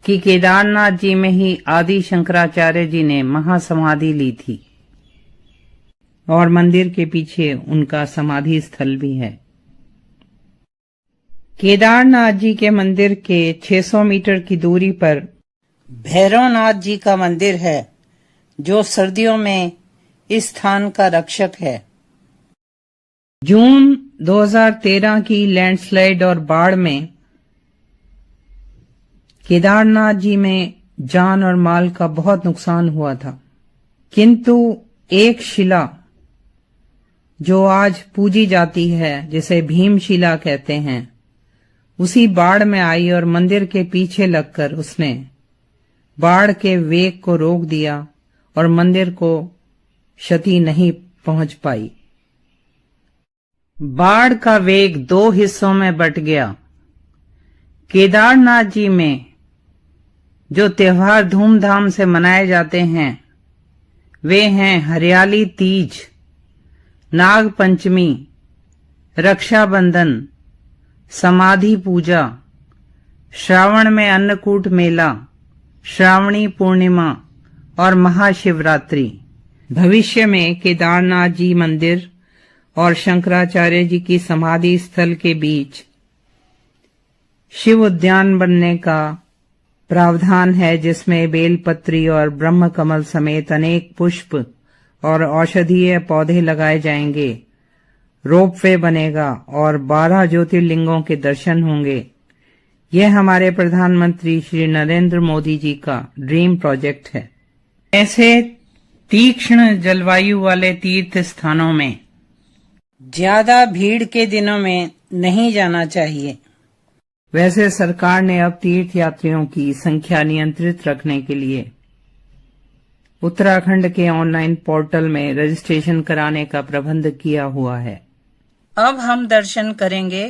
Speaker 1: कि केदारनाथ जी में ही आदि शंकराचार्य जी ने महासमाधि ली थी और मंदिर के पीछे उनका समाधि स्थल भी है। केदारनाथ जी के मंदिर के 600 मीटर की दूरी पर भैरवनाथ जी का मंदिर है, जो सर्दियों में इस स्थान का रक्षक है। जून 2013 की लैंडस्लाइड और बाढ़ में केदारनाथ जी में जान और माल का बहुत नुकसान हुआ था, किंतु एक शिला जो आज पूजी जाती है, जिसे भीमशिला कहते हैं, उसी बाढ़ में आई और मंदिर के पीछे लगकर उसने बाढ़ के वेग को रोक दिया और मंदिर को क्षति नहीं पहुंच पाई। बाढ़ का वेग 2 हिस्सों में बंट गया। केदारनाथ जी में जो त्योहार धूमधाम से मनाए जाते हैं वे हैं हरियाली तीज, नाग पंचमी, रक्षाबंधन, समाधि पूजा, श्रावण में अन्नकूट मेला, श्रावणी पूर्णिमा और महाशिवरात्रि। भविष्य में केदारनाथ जी मंदिर और शंकराचार्य जी की समाधि स्थल के बीच शिव उद्यान बनने का प्रावधान है, जिसमें बेलपत्री और ब्रह्म कमल समेत अनेक पुष्प और औषधीय पौधे लगाए जाएंगे। रोपवे बनेगा और 12 ज्योतिर्लिंगों के दर्शन होंगे। यह हमारे प्रधानमंत्री श्री नरेंद्र मोदी जी का ड्रीम प्रोजेक्ट है। ऐसे तीक्ष्ण जलवायु वाले तीर्थ स्थानों में ज्यादा भीड़ के दिनों में नहीं जाना चाहिए। वैसे सरकार ने अब तीर्थ यात्रियों की संख्या नियंत्रित रखने के लिए उत्तराखंड के ऑनलाइन पोर्टल में रजिस्ट्रेशन कराने का प्रबंध किया हुआ है। अब हम दर्शन करेंगे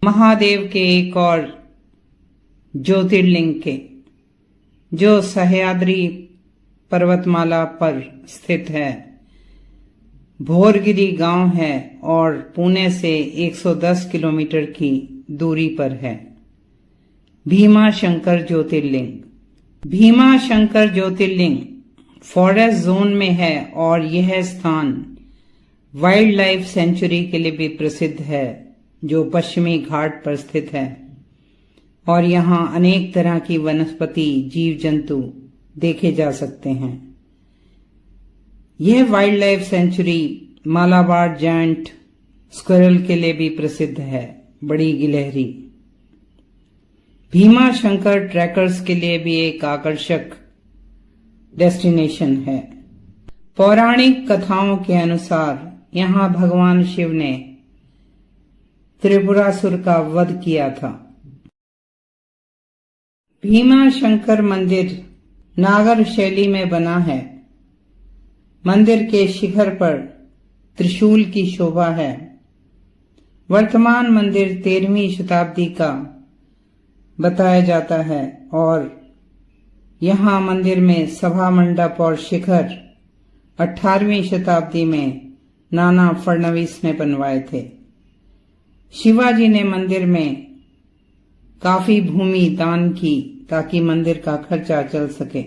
Speaker 1: महादेव के एक और ज्योतिर्लिंग के, जो सह्याद्री पर्वतमाला पर स्थित है। भोरगिरी गांव है और पुणे से 110 किलोमीटर की दूरी पर है। भीमा शंकर ज्योतिर्लिंग। भीमा शंकर ज्योतिर्लिंग फॉरेस्ट जोन में है और यह स्थान वाइल्ड लाइफ सेंचुरी के लिए भी प्रसिद्ध है, जो पश्चिमी घाट पर स्थित है और यहाँ अनेक तरह की वनस्पति, जीव जंतु देखे जा सकते हैं। यह wild life sanctuary Malabar giant squirrel के लिए भी प्रसिद्ध है, बड़ी गिलहरी। भीमा शंकर ट्रैकर्स के लिए भी एक आकर्षक डेस्टिनेशन है। पौराणिक कथाओं के अनुसार यहाँ भगवान शिव ने त्रिपुरासुर का वध किया था। भीमा शंकर मंदिर नागर शैली में बना है। मंदिर के शिखर पर त्रिशूल की शोभा है। वर्तमान मंदिर 13वीं शताब्दी का बताया जाता है और यहाँ मंदिर में सभा मंडप और शिखर 18वीं शताब्दी में नाना फडणवीस ने बनवाए थे। शिवाजी ने मंदिर में काफी भूमि दान की ताकि मंदिर का खर्चा चल सके।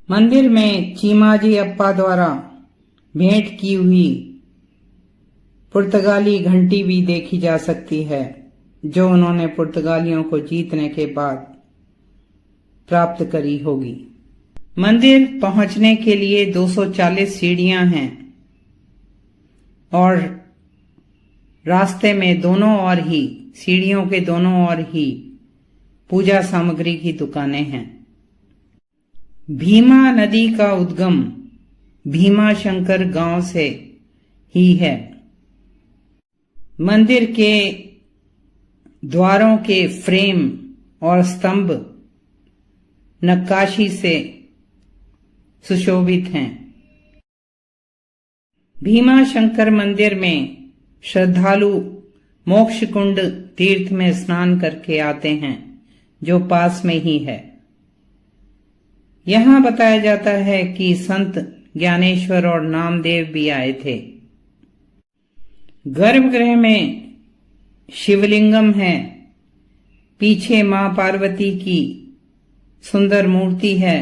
Speaker 1: मंदिर में चीमाजी अप्पा द्वारा भेंट की हुई पुर्तगाली घंटी भी देखी जा सकती है, जो उन्होंने पुर्तगालियों को जीतने के बाद प्राप्त करी होगी। मंदिर पहुंचने के लिए 240 सीढ़ियां हैं और रास्ते में दोनों ओर ही, सीढ़ियों के दोनों ओर ही पूजा सामग्री की दुकानें हैं। भीमा नदी का उद्गम भीमाशंकर गांव से ही है। मंदिर के द्वारों के फ्रेम और स्तंभ नक्काशी से सुशोभित हैं। भीमाशंकर मंदिर में श्रद्धालु मोक्ष कुंड तीर्थ में स्नान करके आते हैं, जो पास में ही है। यहां बताया जाता है कि संत ज्ञानेश्वर और नामदेव भी आए थे। गर्भगृह में शिवलिंगम है, पीछे मां पार्वती की सुंदर मूर्ति है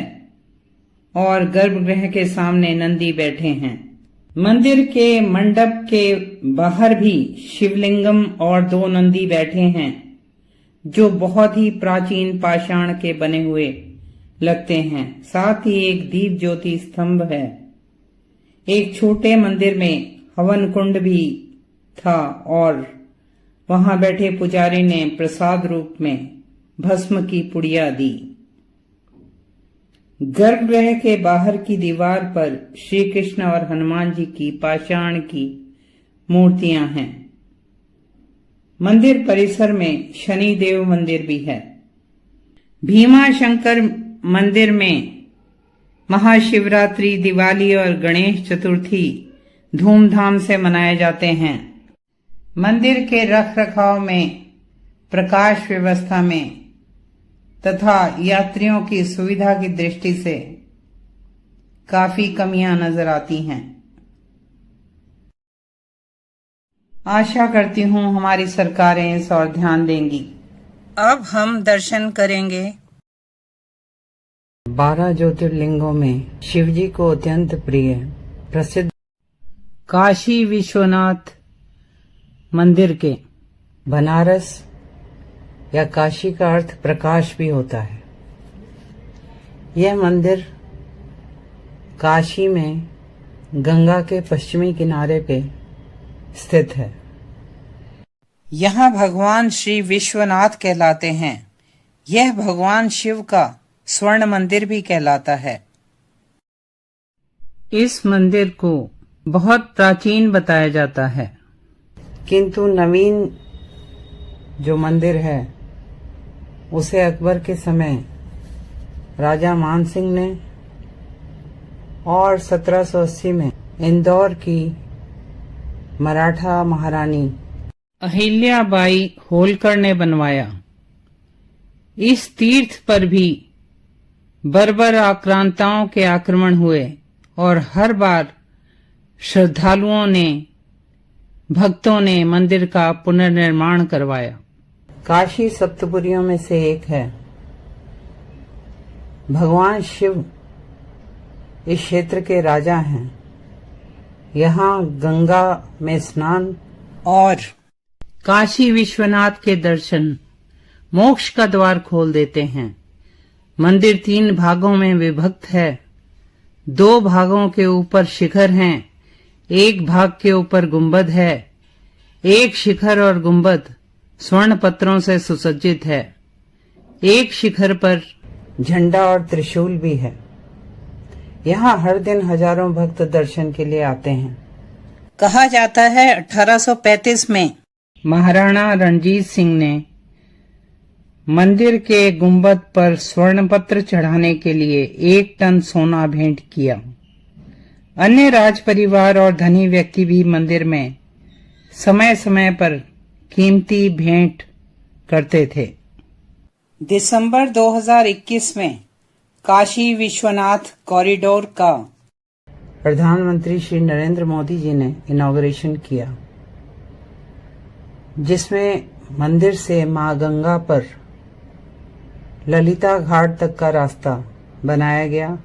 Speaker 1: और गर्भगृह के सामने नंदी बैठे हैं। मंदिर के मंडप के बाहर भी शिवलिंगम और 2 नंदी बैठे हैं, जो बहुत ही प्राचीन पाषाण के बने हुए लगते हैं। साथ ही एक दीप ज्योति स्तंभ है। एक छोटे मंदिर में हवन कुंड भी था और वहां बैठे पुजारी ने प्रसाद रूप में भस्म की पुड़िया दी। गर्भगृह के बाहर की दीवार पर श्री कृष्ण और हनुमान जी की पाषाण की मूर्तियां हैं। मंदिर परिसर में शनि देव मंदिर भी है। भीमाशंकर मंदिर में महाशिवरात्रि, दिवाली और गणेश चतुर्थी धूमधाम से मनाए जाते हैं। मंदिर के रखरखाव में, प्रकाश व्यवस्था में तथा यात्रियों की सुविधा की दृष्टि से काफी कमियां नजर आती हैं। आशा करती हूं हमारी सरकारें इस ओर ध्यान देंगी। अब हम दर्शन करेंगे 12 ज्योतिर्लिंगों में शिवजी को अत्यंत प्रिय प्रसिद्ध काशी विश्वनाथ मंदिर के। बनारस या काशी का अर्थ प्रकाश भी होता है। यह मंदिर काशी में गंगा के पश्चिमी किनारे पे स्थित है। यहाँ भगवान श्री विश्वनाथ कहलाते हैं। यह भगवान शिव का स्वर्ण मंदिर भी कहलाता है। इस मंदिर को बहुत प्राचीन बताया जाता है, किंतु नवीन जो मंदिर है उसे अकबर के समय राजा मानसिंह ने और 1780 में इंदौर की मराठा महारानी अहिल्याबाई होलकर ने बनवाया। इस तीर्थ पर भी बर्बर आक्रांताओं के आक्रमण हुए और हर बार श्रद्धालुओं ने, भक्तों ने मंदिर का पुनर्निर्माण करवाया। काशी सप्तपुरियों में से एक है। भगवान शिव इस क्षेत्र के राजा हैं। यहाँ गंगा में स्नान और काशी विश्वनाथ के दर्शन मोक्ष का द्वार खोल देते हैं। मंदिर 3 भागों में विभक्त है। 2 भागों के ऊपर शिखर हैं, एक भाग के ऊपर गुंबद है। एक शिखर और गुंबद स्वर्ण पत्रों से सुसज्जित है। एक शिखर पर झंडा और त्रिशूल भी है। यहाँ हर दिन हजारों भक्त दर्शन के लिए आते हैं। कहा जाता है 1835 में महाराणा रणजीत सिंह ने मंदिर के गुंबद पर स्वर्ण पत्र चढ़ाने के लिए 1 टन सोना भेंट किया। अन्य राज परिवार और धनी व्यक्ति भी मंदिर में समय समय पर कीमती भेंट करते थे। दिसंबर 2021 में काशी विश्वनाथ कॉरिडोर का प्रधानमंत्री श्री नरेंद्र मोदी जी ने इनॉग्रेशन किया, जिसमें मंदिर से मां गंगा पर ललिता घाट तक का रास्ता बनाया गया।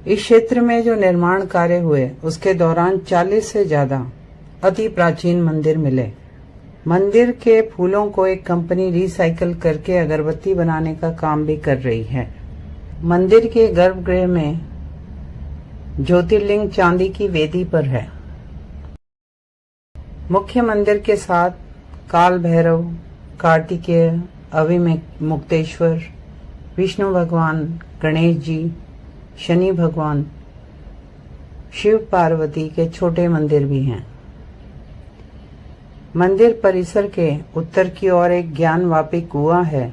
Speaker 1: इस क्षेत्र में जो निर्माण कार्य हुए उसके दौरान 40 से ज्यादा अति प्राचीन मंदिर मिले। मंदिर के फूलों को एक कंपनी रिसाइकल करके अगरबत्ती बनाने का काम भी कर रही है। मंदिर के गर्भगृह में ज्योतिर्लिंग चांदी की वेदी पर है। मुख्य मंदिर के साथ काल भैरव, कार्तिकेय, अविमुक्तेश्वर, विष्णु भगवान, गणेश जी, शनि भगवान, शिव पार्वती के छोटे मंदिर भी हैं। मंदिर परिसर के उत्तर की ओर एक ज्ञानवापी कुआं है।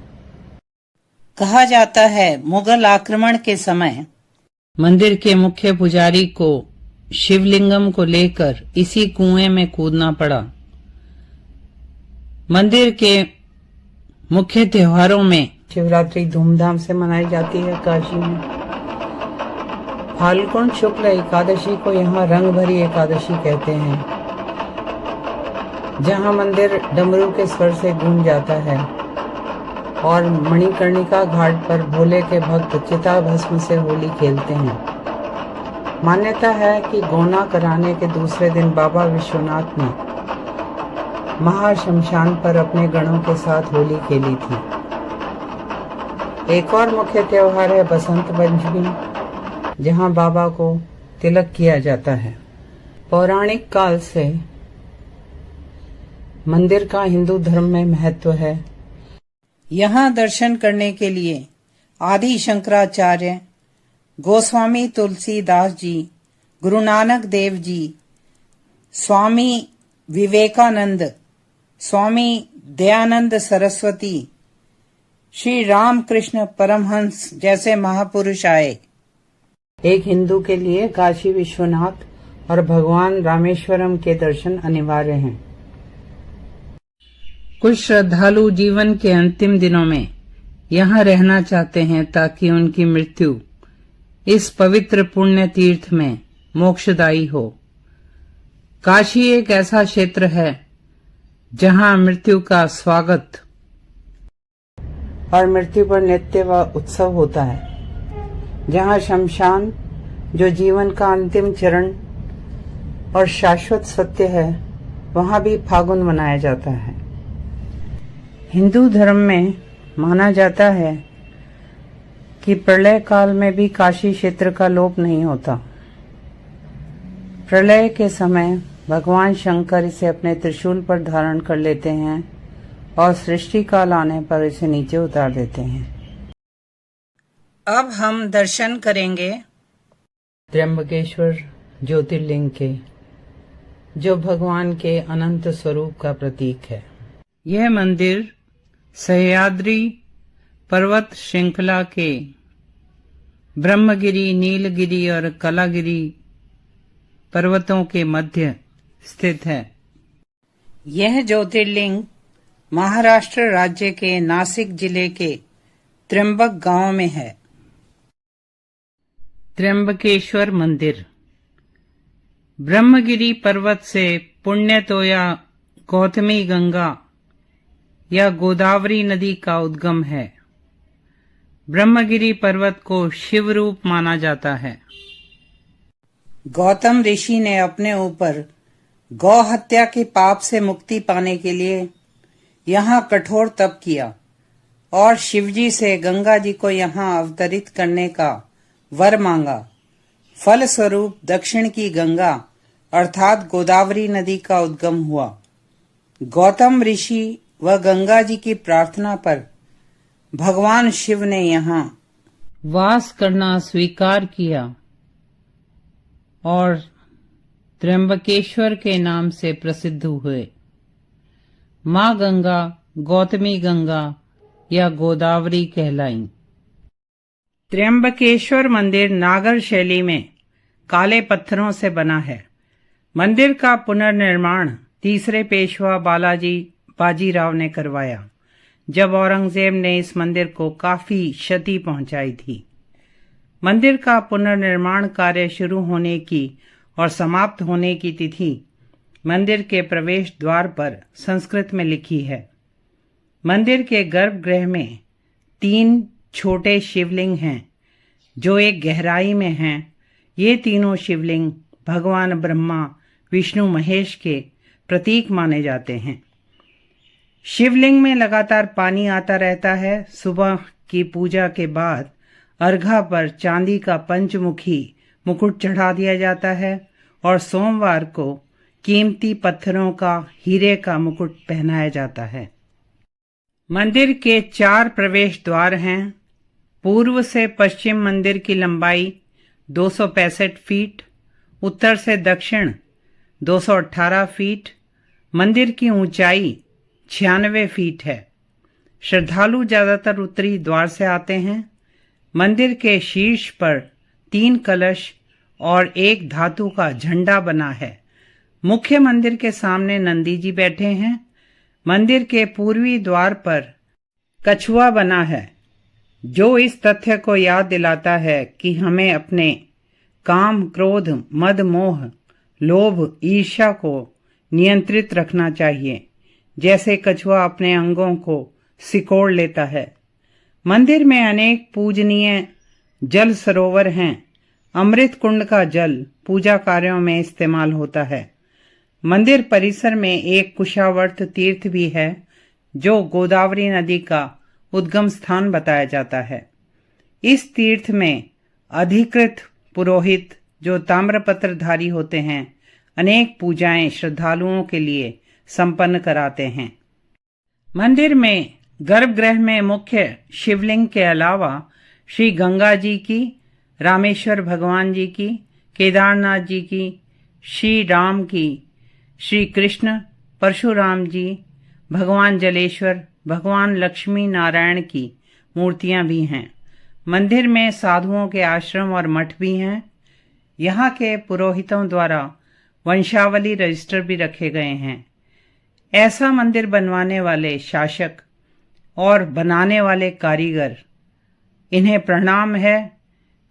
Speaker 1: कहा जाता है मुगल आक्रमण के समय मंदिर के मुख्य पुजारी को शिवलिंगम को लेकर इसी कुएं में कूदना पड़ा। मंदिर के मुख्य त्योहारों में शिवरात्रि धूमधाम से मनाई जाती है। काशी में फाल्गुन शुक्ल एकादशी को यहाँ रंग भरी एकादशी कहते हैं, जहाँ मंदिर डमरू के स्वर से गूंज जाता है और मणिकर्णिका घाट पर भोले के भक्त चिता भस्म से होली खेलते हैं। मान्यता है कि गौना कराने के दूसरे दिन बाबा विश्वनाथ ने महाशमशान पर अपने गणों के साथ होली खेली थी। एक और मुख्य त्योहार है बसंत पंचमी, जहां बाबा को तिलक किया जाता है। पौराणिक काल से मंदिर का हिंदू धर्म में महत्व है। यहाँ दर्शन करने के लिए आदि शंकराचार्य, गोस्वामी तुलसीदास जी, गुरु नानक देव जी, स्वामी विवेकानंद, स्वामी दयानंद सरस्वती, श्री रामकृष्ण परमहंस जैसे महापुरुष आए। एक हिंदू के लिए काशी विश्वनाथ और भगवान रामेश्वरम के दर्शन अनिवार्य हैं। कुछ श्रद्धालु जीवन के अंतिम दिनों में यहाँ रहना चाहते हैं ताकि उनकी मृत्यु इस पवित्र पुण्य तीर्थ में मोक्षदायी हो। काशी एक ऐसा क्षेत्र है जहाँ मृत्यु का स्वागत और मृत्यु पर नित्य व उत्सव होता है, जहाँ शमशान जो जीवन का अंतिम चरण और शाश्वत सत्य है, वहाँ भी फागुन मनाया जाता है। हिंदू धर्म में माना जाता है कि प्रलय काल में भी काशी क्षेत्र का लोप नहीं होता। प्रलय के समय भगवान शंकर इसे अपने त्रिशूल पर धारण कर लेते हैं और सृष्टि काल आने पर इसे नीचे उतार देते हैं। अब हम दर्शन करेंगे त्र्यंबकेश्वर ज्योतिर्लिंग के, जो भगवान के अनंत स्वरूप का प्रतीक है। यह मंदिर सह्याद्री पर्वत श्रृंखला के ब्रह्मगिरी, नीलगिरी और कलागिरी पर्वतों के मध्य स्थित है। यह ज्योतिर्लिंग महाराष्ट्र राज्य के नासिक जिले के त्र्यंबक गांव में है। त्र्यंबकेश्वर मंदिर ब्रह्मगिरी पर्वत से पुण्य तो या गौतमी गंगा या गोदावरी नदी का उद्गम है। ब्रह्मगिरी पर्वत को शिव रूप माना जाता है। गौतम ऋषि ने अपने ऊपर गौ हत्या के पाप से मुक्ति पाने के लिए यहाँ कठोर तप किया और शिवजी से गंगा जी को यहाँ अवतरित करने का वर मांगा। फलस्वरूप दक्षिण की गंगा अर्थात गोदावरी नदी का उद्गम हुआ। गौतम ऋषि व गंगा जी की प्रार्थना पर भगवान शिव ने यहाँ वास करना स्वीकार किया और त्र्यंबकेश्वर के नाम से प्रसिद्ध हुए। माँ गंगा गौतमी गंगा या गोदावरी कहलाई। त्र्यंबकेश्वर मंदिर नागर शैली में काले पत्थरों से बना है। मंदिर का पुनर्निर्माण तीसरे पेशवा बाजीराव ने करवाया, जब औरंगजेब ने इस मंदिर को काफी क्षति पहुंचाई थी। मंदिर का पुनर्निर्माण कार्य शुरू होने की और समाप्त होने की तिथि मंदिर के प्रवेश द्वार पर संस्कृत में लिखी है। मंदिर के गर्भगृह में 3 छोटे शिवलिंग हैं, जो एक गहराई में हैं। ये तीनों शिवलिंग भगवान ब्रह्मा, विष्णु, महेश के प्रतीक माने जाते हैं। शिवलिंग में लगातार पानी आता रहता है। सुबह की पूजा के बाद अर्घा पर चांदी का पंचमुखी मुकुट चढ़ा दिया जाता है और सोमवार को कीमती पत्थरों का हीरे का मुकुट पहनाया जाता है। मंदिर के 4 प्रवेश द्वार हैं। पूर्व से पश्चिम मंदिर की लंबाई 265 फीट, उत्तर से दक्षिण 218 फीट, मंदिर की ऊंचाई 96 फीट है। श्रद्धालु ज्यादातर उत्तरी द्वार से आते हैं। मंदिर के शीर्ष पर 3 कलश और एक धातु का झंडा बना है। मुख्य मंदिर के सामने नंदी जी बैठे हैं। मंदिर के पूर्वी द्वार पर कछुआ बना है, जो इस तथ्य को याद दिलाता है कि हमें अपने काम, क्रोध, मद, मोह, लोभ, ईर्ष्या को नियंत्रित रखना चाहिए, जैसे कछुआ अपने अंगों को सिकोड़ लेता है। मंदिर में अनेक पूजनीय जल सरोवर हैं। अमृत कुंड का जल पूजा कार्यों में इस्तेमाल होता है। मंदिर परिसर में एक कुशावर्त तीर्थ भी है, जो गोदावरी नदी का उद्गम स्थान बताया जाता है। इस तीर्थ में अधिकृत पुरोहित, जो ताम्रपत्रधारी होते हैं, अनेक पूजाएं श्रद्धालुओं के लिए संपन्न कराते हैं। मंदिर में गर्भगृह में मुख्य शिवलिंग के अलावा श्री गंगा जी की, रामेश्वर भगवान जी की, केदारनाथ जी की, श्री राम की, श्री कृष्ण, परशुराम जी, भगवान जलेश्वर, भगवान लक्ष्मी नारायण की मूर्तियां भी हैं। मंदिर में साधुओं के आश्रम और मठ भी हैं। यहाँ के पुरोहितों द्वारा वंशावली रजिस्टर भी रखे गए हैं। ऐसा मंदिर बनवाने वाले शासक और बनाने वाले कारीगर, इन्हें प्रणाम है,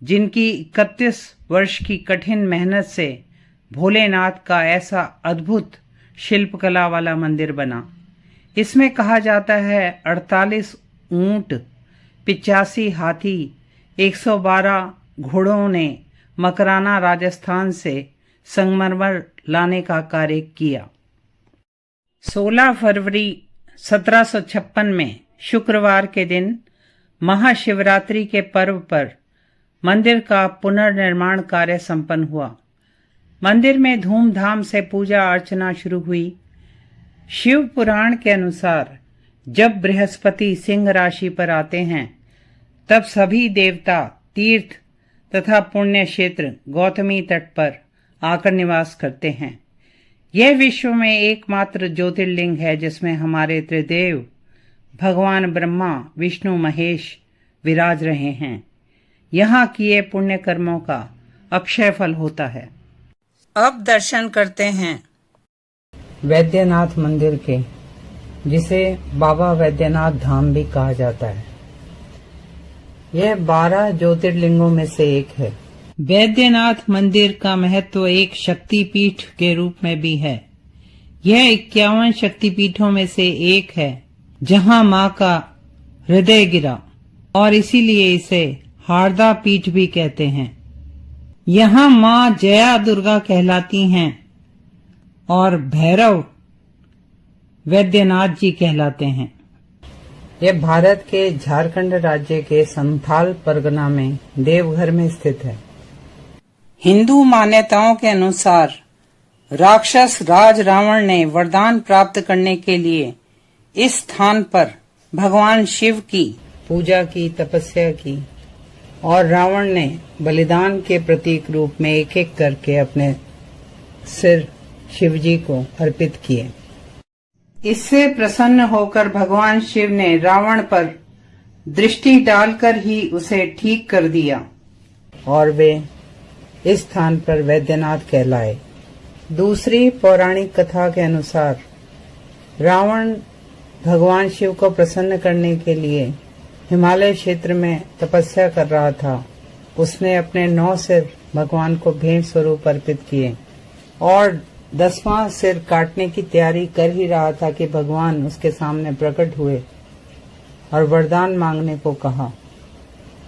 Speaker 1: जिनकी 31 वर्ष की कठिन मेहनत से भोलेनाथ का ऐसा अद्भुत शिल्पकला वाला मंदिर बना। इसमें कहा जाता है 48 ऊंट, 85 हाथी, 112 घोड़ों ने मकराना राजस्थान से संगमरमर लाने का कार्य किया। 16 फरवरी 1756 में शुक्रवार के दिन महाशिवरात्रि के पर्व पर मंदिर का पुनर्निर्माण कार्य संपन्न हुआ। मंदिर में धूमधाम से पूजा अर्चना शुरू हुई। शिव पुराण के अनुसार जब बृहस्पति सिंह राशि पर आते हैं, तब सभी देवता तीर्थ तथा पुण्य क्षेत्र गौतमी तट पर आकर निवास करते हैं। यह विश्व में एकमात्र ज्योतिर्लिंग है जिसमें हमारे त्रिदेव भगवान ब्रह्मा, विष्णु, महेश विराज रहे हैं। यहाँ किए पुण्य कर्मों का अक्षय फल होता है। अब दर्शन करते हैं वैद्यनाथ मंदिर के, जिसे बाबा वैद्यनाथ धाम भी कहा जाता है। यह 12 ज्योतिर्लिंगों में से एक है। वैद्यनाथ मंदिर का महत्व एक शक्तिपीठ के रूप में भी है। यह 51 शक्तिपीठों में से एक है जहां मां का हृदय गिरा, और इसीलिए इसे हारदा पीठ भी कहते हैं। यहाँ मां जया दुर्गा कहलाती हैं और भैरव वैद्यनाथ जी कहलाते हैं। यह भारत के झारखंड राज्य के संथाल परगना में देवघर में स्थित है। हिंदू मान्यताओं के अनुसार राक्षस राज रावण ने वरदान प्राप्त करने के लिए इस स्थान पर भगवान शिव की पूजा की, तपस्या की, और रावण ने बलिदान के प्रतीक रूप में एक एक करके अपने सिर शिवजी को अर्पित किए। इससे प्रसन्न होकर भगवान शिव ने रावण पर दृष्टि डालकर ही उसे ठीक कर दिया और वे इस स्थान पर वैद्यनाथ कहलाए। दूसरी पौराणिक कथा के अनुसार रावण भगवान शिव को प्रसन्न करने के लिए हिमालय क्षेत्र में तपस्या कर रहा था। उसने अपने 9 सिर भगवान को भेंट स्वरूप अर्पित किए और 10वां सिर काटने की तैयारी कर ही रहा था कि भगवान उसके सामने प्रकट हुए और वरदान मांगने को कहा।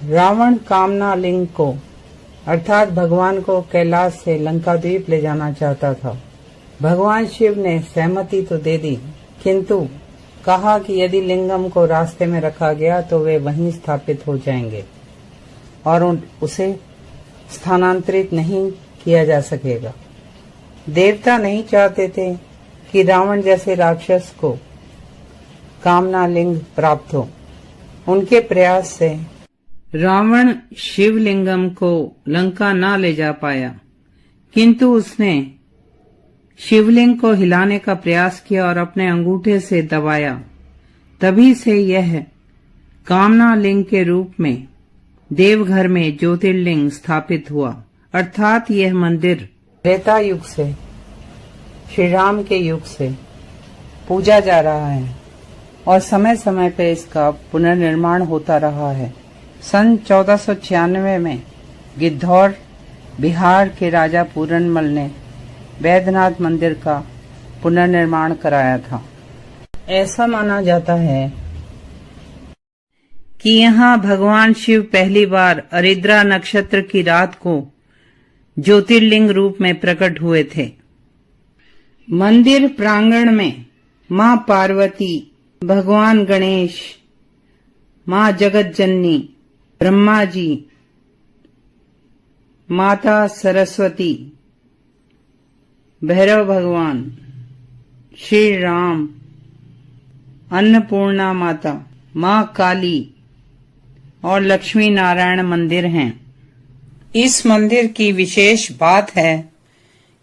Speaker 1: रावण कामना लिंग को अर्थात भगवान को कैलाश से लंका द्वीप ले जाना चाहता था। भगवान शिव ने सहमति तो दे दी, किंतु कहा कि यदि लिंगम को रास्ते में रखा गया तो वे वहीं स्थापित हो जाएंगे और उसे स्थानांतरित नहीं किया जा सकेगा। देवता नहीं चाहते थे कि रावण जैसे राक्षस को कामना लिंग प्राप्त हो। उनके प्रयास से रावण शिवलिंगम को लंका ना ले जा पाया, किंतु उसने शिवलिंग को हिलाने का प्रयास किया और अपने अंगूठे से दबाया। तभी से यह कामना लिंग के रूप में देवघर में ज्योतिर्लिंग स्थापित हुआ, अर्थात यह मंदिर त्रेता युग से, श्री राम के युग से पूजा जा रहा है और समय समय पर इसका पुनर्निर्माण होता रहा है। सन 1496 में गिद्धौर बिहार के राजा पूरनमल ने वैद्यनाथ मंदिर का पुनर्निर्माण कराया था। ऐसा माना जाता है कि यहाँ भगवान शिव पहली बार अरिद्रा नक्षत्र की रात को ज्योतिर्लिंग रूप में प्रकट हुए थे। मंदिर प्रांगण में मां पार्वती, भगवान गणेश, मां जगत जननी, ब्रह्मा जी, माता सरस्वती, भैरव भगवान, श्री राम, अन्नपूर्णा माता, मां काली और लक्ष्मी नारायण मंदिर हैं। इस मंदिर की विशेष बात है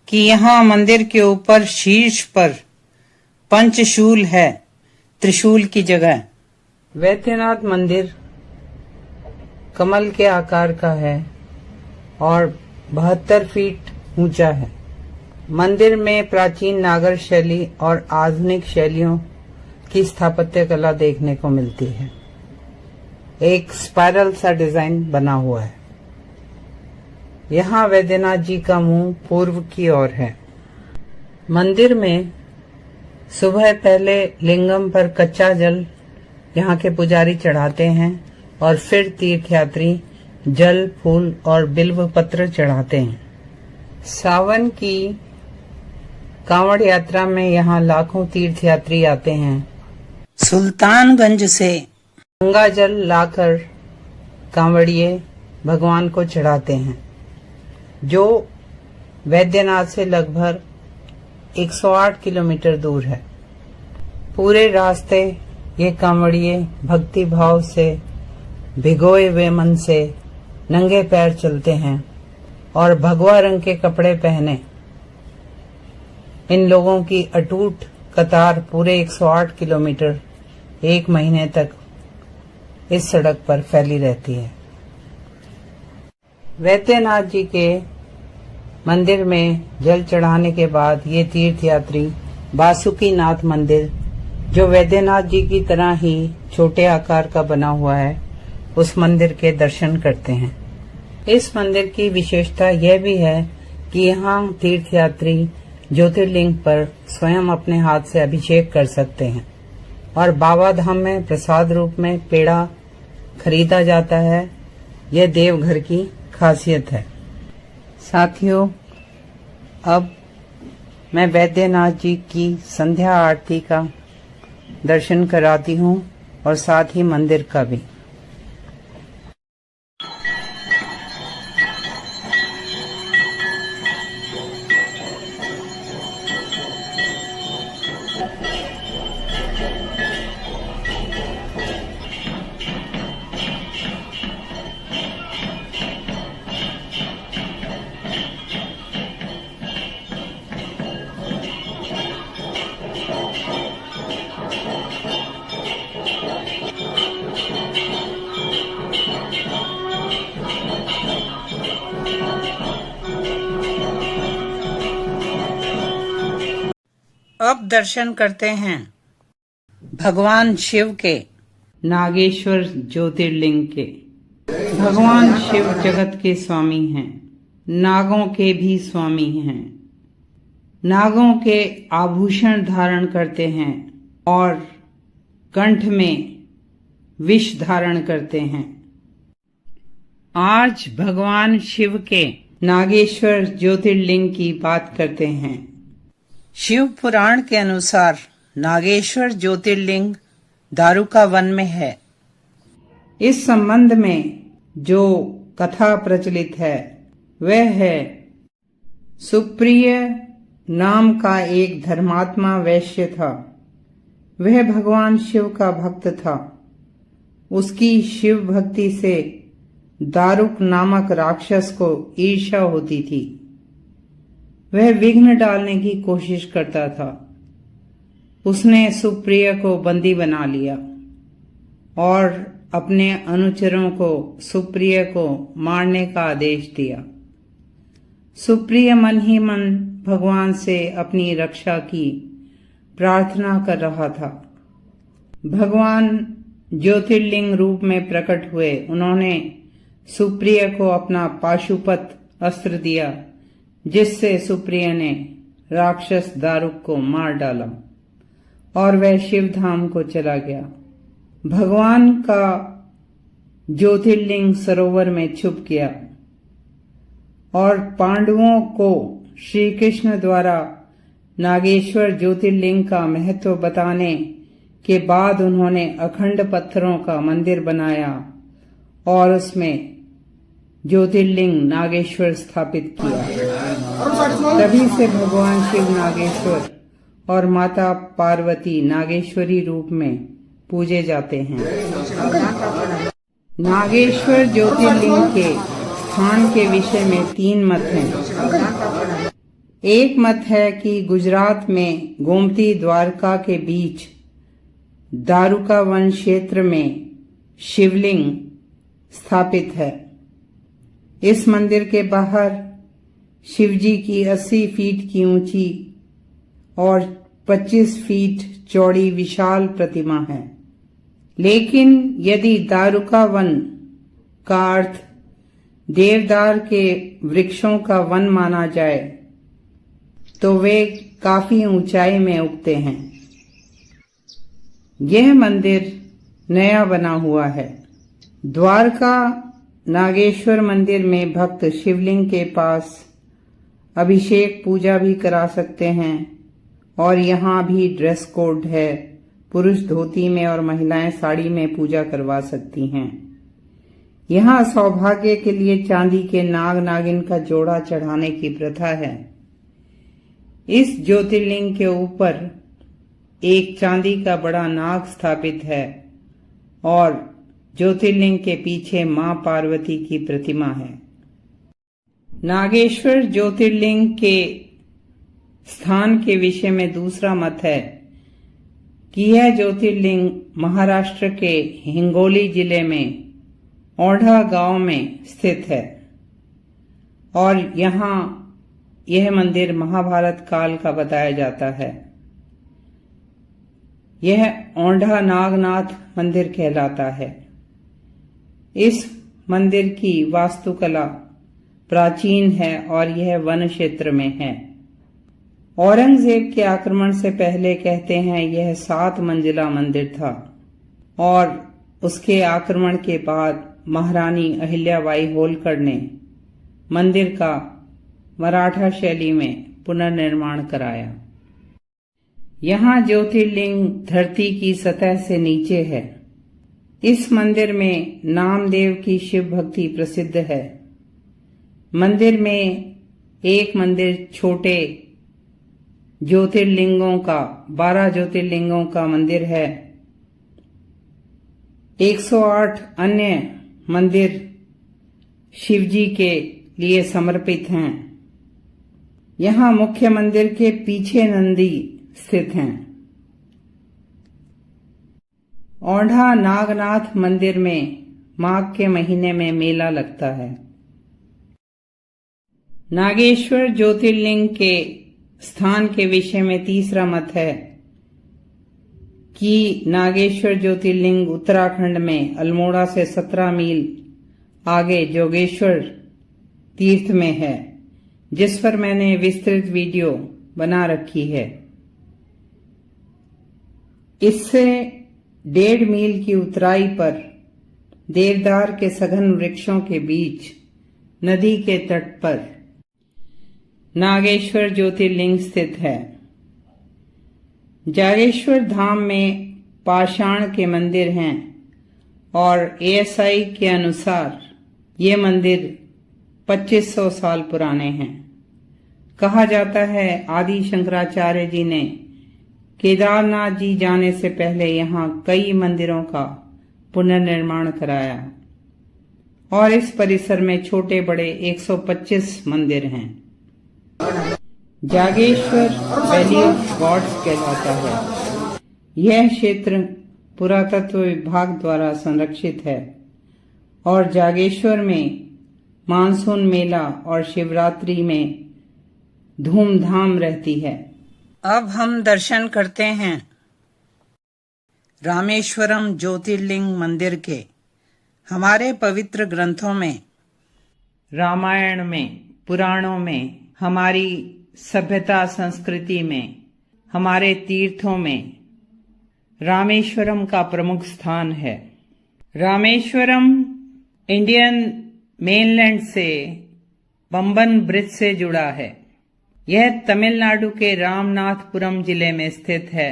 Speaker 1: कि यहाँ मंदिर के ऊपर शीर्ष पर पंचशूल है, त्रिशूल की जगह। वैद्यनाथ मंदिर कमल के आकार का है और 72 फीट ऊंचा है। मंदिर में प्राचीन नागर शैली और आधुनिक शैलियों की स्थापत्य कला देखने को मिलती है। एक स्पाइरल सा डिजाइन बना हुआ है। यहाँ वैद्यनाथ जी का मुंह पूर्व की ओर है। मंदिर में सुबह पहले लिंगम पर कच्चा जल यहाँ के पुजारी चढ़ाते हैं और फिर तीर्थयात्री जल, फूल और बिल्व पत्र चढ़ाते हैं। सावन की कांवड़ यात्रा में यहाँ लाखों तीर्थयात्री आते हैं। सुल्तानगंज से गंगा जल लाकर कांवड़िए भगवान को चढ़ाते हैं, जो वैद्यनाथ से लगभग 108 किलोमीटर दूर है। पूरे रास्ते ये कांवड़िए भक्ति भाव से भिगोए हुए मन से नंगे पैर चलते हैं और भगवा रंग के कपड़े पहने इन लोगों की अटूट कतार पूरे 108 किलोमीटर 1 महीने तक इस सड़क पर फैली रहती है। वैद्यनाथ जी के मंदिर में जल चढ़ाने के बाद ये तीर्थयात्री बासुकीनाथ मंदिर, जो वैद्यनाथ जी की तरह ही छोटे आकार का बना हुआ है, उस मंदिर के दर्शन करते हैं। इस मंदिर की विशेषता यह भी है कि यहाँ तीर्थयात्री ज्योतिर्लिंग पर स्वयं अपने हाथ से अभिषेक कर सकते हैं और बाबा धाम में प्रसाद रूप में पेड़ा खरीदा जाता है। यह देवघर की खासियत है। साथियों, अब मैं वैद्यनाथ जी की संध्या आरती का दर्शन कराती हूँ और साथ ही मंदिर का भी। अब दर्शन करते हैं भगवान शिव के नागेश्वर ज्योतिर्लिंग के। भगवान शिव जगत के स्वामी हैं, नागों के भी स्वामी हैं। नागों के आभूषण धारण करते हैं और कंठ में विष धारण करते हैं। आज भगवान शिव के नागेश्वर ज्योतिर्लिंग की बात करते हैं। शिव पुराण के अनुसार नागेश्वर ज्योतिर्लिंग दारुका वन में है। इस संबंध में जो कथा प्रचलित है वह है, सुप्रिय नाम का एक धर्मात्मा वैश्य था। वह भगवान शिव का भक्त था। उसकी शिव भक्ति से दारुक नामक राक्षस को ईर्ष्या होती थी। वह विघ्न डालने की कोशिश करता था। उसने सुप्रिया को बंदी बना लिया और अपने अनुचरों को सुप्रिया को मारने का आदेश दिया। सुप्रिया मन ही मन भगवान से अपनी रक्षा की प्रार्थना कर रहा था। भगवान ज्योतिर्लिंग रूप में प्रकट हुए। उन्होंने सुप्रिया को अपना पाशुपत अस्त्र दिया, जिससे सुप्रिया ने राक्षस दारुक को मार डाला और वह शिवधाम को चला गया। भगवान का ज्योतिर्लिंग सरोवर में छुप गया और पांडवों को श्री कृष्ण द्वारा नागेश्वर ज्योतिर्लिंग का महत्व बताने के बाद उन्होंने अखंड पत्थरों का मंदिर बनाया और उसमें ज्योतिर्लिंग नागेश्वर स्थापित किया। तभी से भगवान शिव नागेश्वर और माता पार्वती नागेश्वरी रूप में पूजे जाते हैं। नागेश्वर ज्योतिर्लिंग के स्थान के विषय में 3 मत हैं। एक मत है कि गुजरात में गोमती द्वारका के बीच दारुका वन क्षेत्र में शिवलिंग स्थापित है। इस मंदिर के बाहर शिवजी की 80 फीट की ऊंची और 25 फीट चौड़ी विशाल प्रतिमा है। लेकिन यदि दारुका वन का अर्थ देवदार के वृक्षों का वन माना जाए तो वे काफी ऊंचाई में उगते हैं। यह मंदिर नया बना हुआ है। द्वारका नागेश्वर मंदिर में भक्त शिवलिंग के पास अभिषेक पूजा भी करा सकते हैं और यहाँ भी ड्रेस कोड है। पुरुष धोती में और महिलाएं साड़ी में पूजा करवा सकती हैं। यहाँ सौभाग्य के लिए चांदी के नाग नागिन का जोड़ा चढ़ाने की प्रथा है। इस ज्योतिर्लिंग के ऊपर एक चांदी का बड़ा नाग स्थापित है और ज्योतिर्लिंग के पीछे मां पार्वती की प्रतिमा है। नागेश्वर ज्योतिर्लिंग के स्थान के विषय में दूसरा मत है कि यह ज्योतिर्लिंग महाराष्ट्र के हिंगोली जिले में ओढ़ा गांव में स्थित है और यहाँ यह मंदिर महाभारत काल का बताया जाता है। यह ओढ़ा नागनाथ मंदिर कहलाता है। इस मंदिर की वास्तुकला प्राचीन है और यह वन क्षेत्र में है। औरंगजेब के आक्रमण से पहले कहते हैं यह 7 मंजिला मंदिर था और उसके आक्रमण के बाद महारानी अहिल्याबाई होलकर ने मंदिर का मराठा शैली में पुनर्निर्माण कराया। यहाँ ज्योतिर्लिंग धरती की सतह से नीचे है। इस मंदिर में नामदेव की शिव भक्ति प्रसिद्ध है। मंदिर में एक मंदिर छोटे ज्योतिर्लिंगों का 12 ज्योतिर्लिंगों का मंदिर है। 108 अन्य मंदिर शिवजी के लिए समर्पित हैं। यहाँ मुख्य मंदिर के पीछे नंदी स्थित हैं। ओढ़ा नागनाथ मंदिर में माघ के महीने में मेला लगता है। नागेश्वर ज्योतिर्लिंग के स्थान के विषय में तीसरा मत है कि नागेश्वर ज्योतिर्लिंग उत्तराखंड में अल्मोड़ा से 17 मील आगे जोगेश्वर तीर्थ में है, जिस पर मैंने विस्तृत वीडियो बना रखी है। इससे 1.5 मील की उतराई पर देवदार के सघन वृक्षों के बीच नदी के तट पर नागेश्वर ज्योतिर्लिंग स्थित है। जागेश्वर धाम में पाषाण के मंदिर हैं और ASI के अनुसार ये मंदिर 2500 साल पुराने हैं। कहा जाता है आदि शंकराचार्य जी ने केदारनाथ जी जाने से पहले यहाँ कई मंदिरों का पुनर्निर्माण कराया और इस परिसर में छोटे बड़े 125 मंदिर हैं। जागेश्वर वैली ऑफ गॉड्स कहलाता है। यह क्षेत्र पुरातत्व विभाग द्वारा संरक्षित है और जागेश्वर में मानसून मेला और शिवरात्रि में धूमधाम रहती है। अब हम दर्शन करते हैं रामेश्वरम ज्योतिर्लिंग मंदिर के। हमारे पवित्र ग्रंथों में, रामायण में, पुराणों में, हमारी सभ्यता संस्कृति में, हमारे तीर्थों में रामेश्वरम का प्रमुख स्थान है। रामेश्वरम इंडियन मेनलैंड से बम्बन ब्रिज से जुड़ा है। यह तमिलनाडु के रामनाथपुरम जिले में स्थित है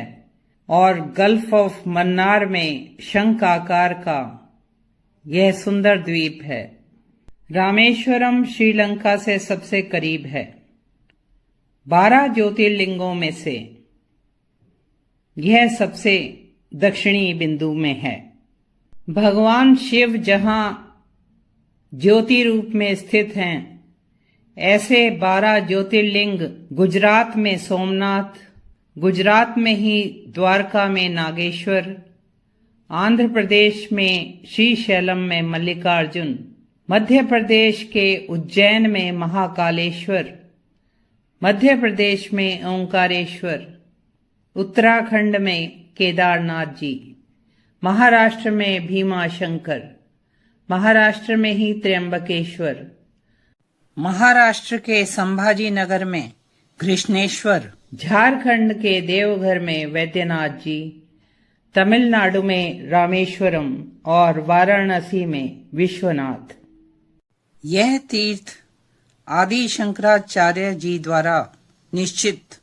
Speaker 1: और गल्फ ऑफ मन्नार में शंख आकार का यह सुंदर द्वीप है। रामेश्वरम श्रीलंका से सबसे करीब है। 12 ज्योतिर्लिंगों में से यह सबसे दक्षिणी बिंदु में है। भगवान शिव जहां ज्योति रूप में स्थित हैं, ऐसे 12 ज्योतिर्लिंग गुजरात में सोमनाथ, गुजरात में ही द्वारका में नागेश्वर, आंध्र प्रदेश में श्रीशैलम में मल्लिकार्जुन, मध्य प्रदेश के उज्जैन में महाकालेश्वर, मध्य प्रदेश में ओंकारेश्वर, उत्तराखंड में केदारनाथ जी, महाराष्ट्र में भीमाशंकर, महाराष्ट्र में ही त्र्यंबकेश्वर, महाराष्ट्र के संभाजी नगर में कृष्णेश्वर, झारखंड के देवघर में वैद्यनाथ जी, तमिलनाडु में रामेश्वरम और वाराणसी में विश्वनाथ। यह तीर्थ आदि शंकराचार्य जी द्वारा निश्चित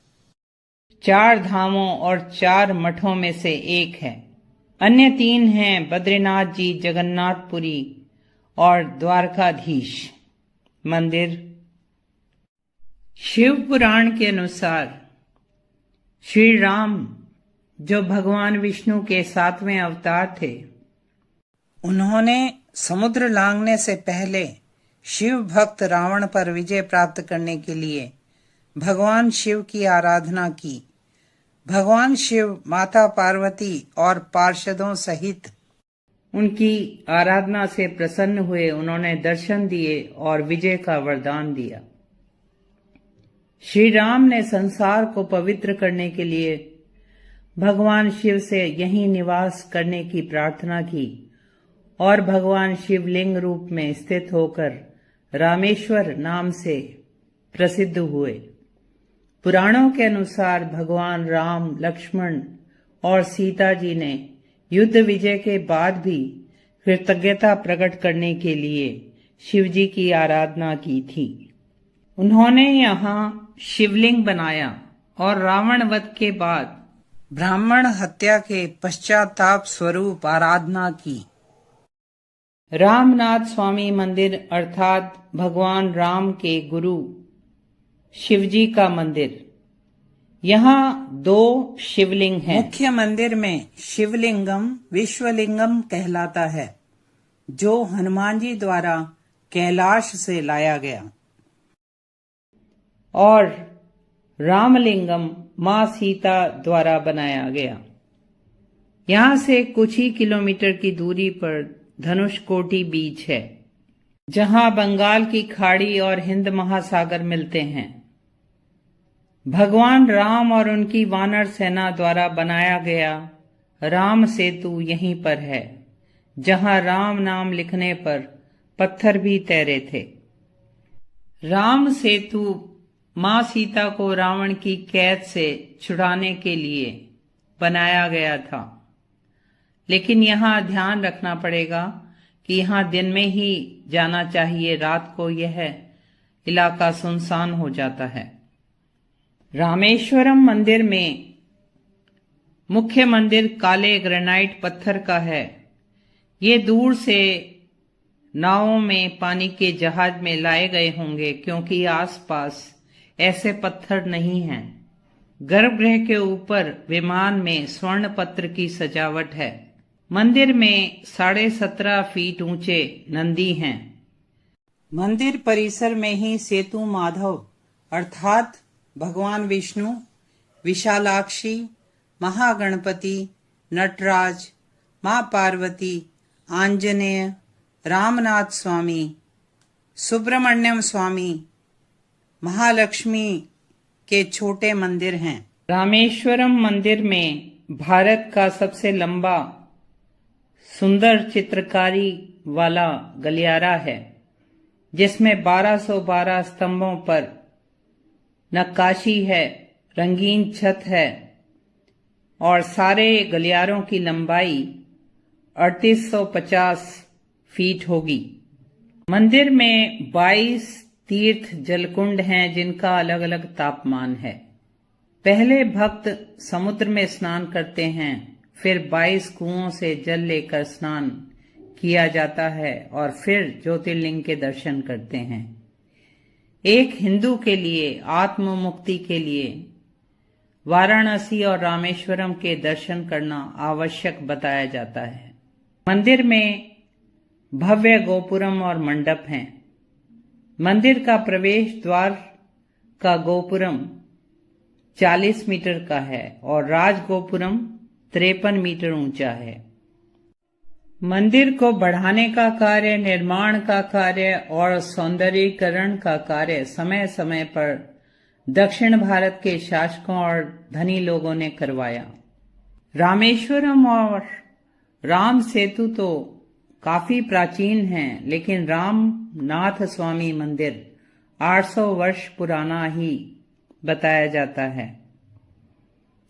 Speaker 1: 4 धामों और 4 मठों में से एक है। अन्य 3 हैं बद्रीनाथ जी, जगन्नाथपुरी और द्वारकाधीश मंदिर। शिव पुराण के अनुसार श्री राम, जो भगवान विष्णु के 7वें अवतार थे, उन्होंने समुद्र लांघने से पहले शिव भक्त रावण पर विजय प्राप्त करने के लिए भगवान शिव की आराधना की। भगवान शिव माता पार्वती और पार्षदों सहित उनकी आराधना से प्रसन्न हुए। उन्होंने दर्शन दिए और विजय का वरदान दिया। श्री राम ने संसार को पवित्र करने के लिए भगवान शिव से यहीं निवास करने की प्रार्थना की और भगवान शिवलिंग रूप में स्थित होकर रामेश्वर नाम से प्रसिद्ध हुए। पुराणों के अनुसार भगवान राम, लक्ष्मण और सीता जी ने युद्ध विजय के बाद भी कृतज्ञता प्रकट करने के लिए शिव जी की आराधना की थी। उन्होंने यहाँ शिवलिंग बनाया और रावण वध के बाद ब्राह्मण हत्या के पश्चाताप स्वरूप आराधना की। रामनाथ स्वामी मंदिर अर्थात भगवान राम के गुरु शिवजी का मंदिर। यहाँ 2 शिवलिंग हैं। मुख्य मंदिर में शिवलिंगम विश्वलिंगम कहलाता है, जो हनुमान जी द्वारा कैलाश से लाया गया, और रामलिंगम मां सीता द्वारा बनाया गया। यहाँ से कुछ ही किलोमीटर की दूरी पर धनुषकोटी बीच है, जहां बंगाल की खाड़ी और हिंद महासागर मिलते हैं। भगवान राम और उनकी वानर सेना द्वारा बनाया गया राम सेतु यहीं पर है, जहां राम नाम लिखने पर पत्थर भी तैरे थे। राम सेतु मां सीता को रावण की कैद से छुड़ाने के लिए बनाया गया था, लेकिन यहाँ ध्यान रखना पड़ेगा कि यहाँ दिन में ही जाना चाहिए, रात को यह इलाका सुनसान हो जाता है। रामेश्वरम मंदिर में मुख्य मंदिर काले ग्रेनाइट पत्थर का है। ये दूर से नावों में पानी के जहाज में लाए गए होंगे, क्योंकि आसपास ऐसे पत्थर नहीं हैं। गर्भगृह के ऊपर विमान में स्वर्ण पत्र की सजावट है। मंदिर में 17.5 फीट ऊंचे नंदी हैं। मंदिर परिसर में ही सेतु माधव अर्थात भगवान विष्णु, विशालाक्षी, महागणपति, नटराज, मां पार्वती, आंजनेय, रामनाथ स्वामी, सुब्रमण्यम स्वामी, महालक्ष्मी के छोटे मंदिर हैं। रामेश्वरम मंदिर में भारत का सबसे लंबा सुंदर चित्रकारी वाला गलियारा है, जिसमें 1212 स्तंभों पर नक्काशी है, रंगीन छत है और सारे गलियारों की लंबाई 3850 फीट होगी। मंदिर में 22 तीर्थ जलकुंड हैं, जिनका अलग अलग तापमान है। पहले भक्त समुद्र में स्नान करते हैं, फिर 22 कुओं से जल लेकर स्नान किया जाता है और फिर ज्योतिर्लिंग के दर्शन करते हैं। एक हिंदू के लिए आत्म मुक्ति के लिए वाराणसी और रामेश्वरम के दर्शन करना आवश्यक बताया जाता है। मंदिर में भव्य गोपुरम और मंडप हैं। मंदिर का प्रवेश द्वार का गोपुरम 40 मीटर का है और राज गोपुरम 53 मीटर ऊंचा है। मंदिर को बढ़ाने का कार्य, निर्माण का कार्य और सौंदर्यीकरण का कार्य समय समय पर दक्षिण भारत के शासकों और धनी लोगों ने करवाया। रामेश्वरम और राम सेतु तो काफी प्राचीन हैं, लेकिन रामनाथ स्वामी मंदिर 800 वर्ष पुराना ही बताया जाता है।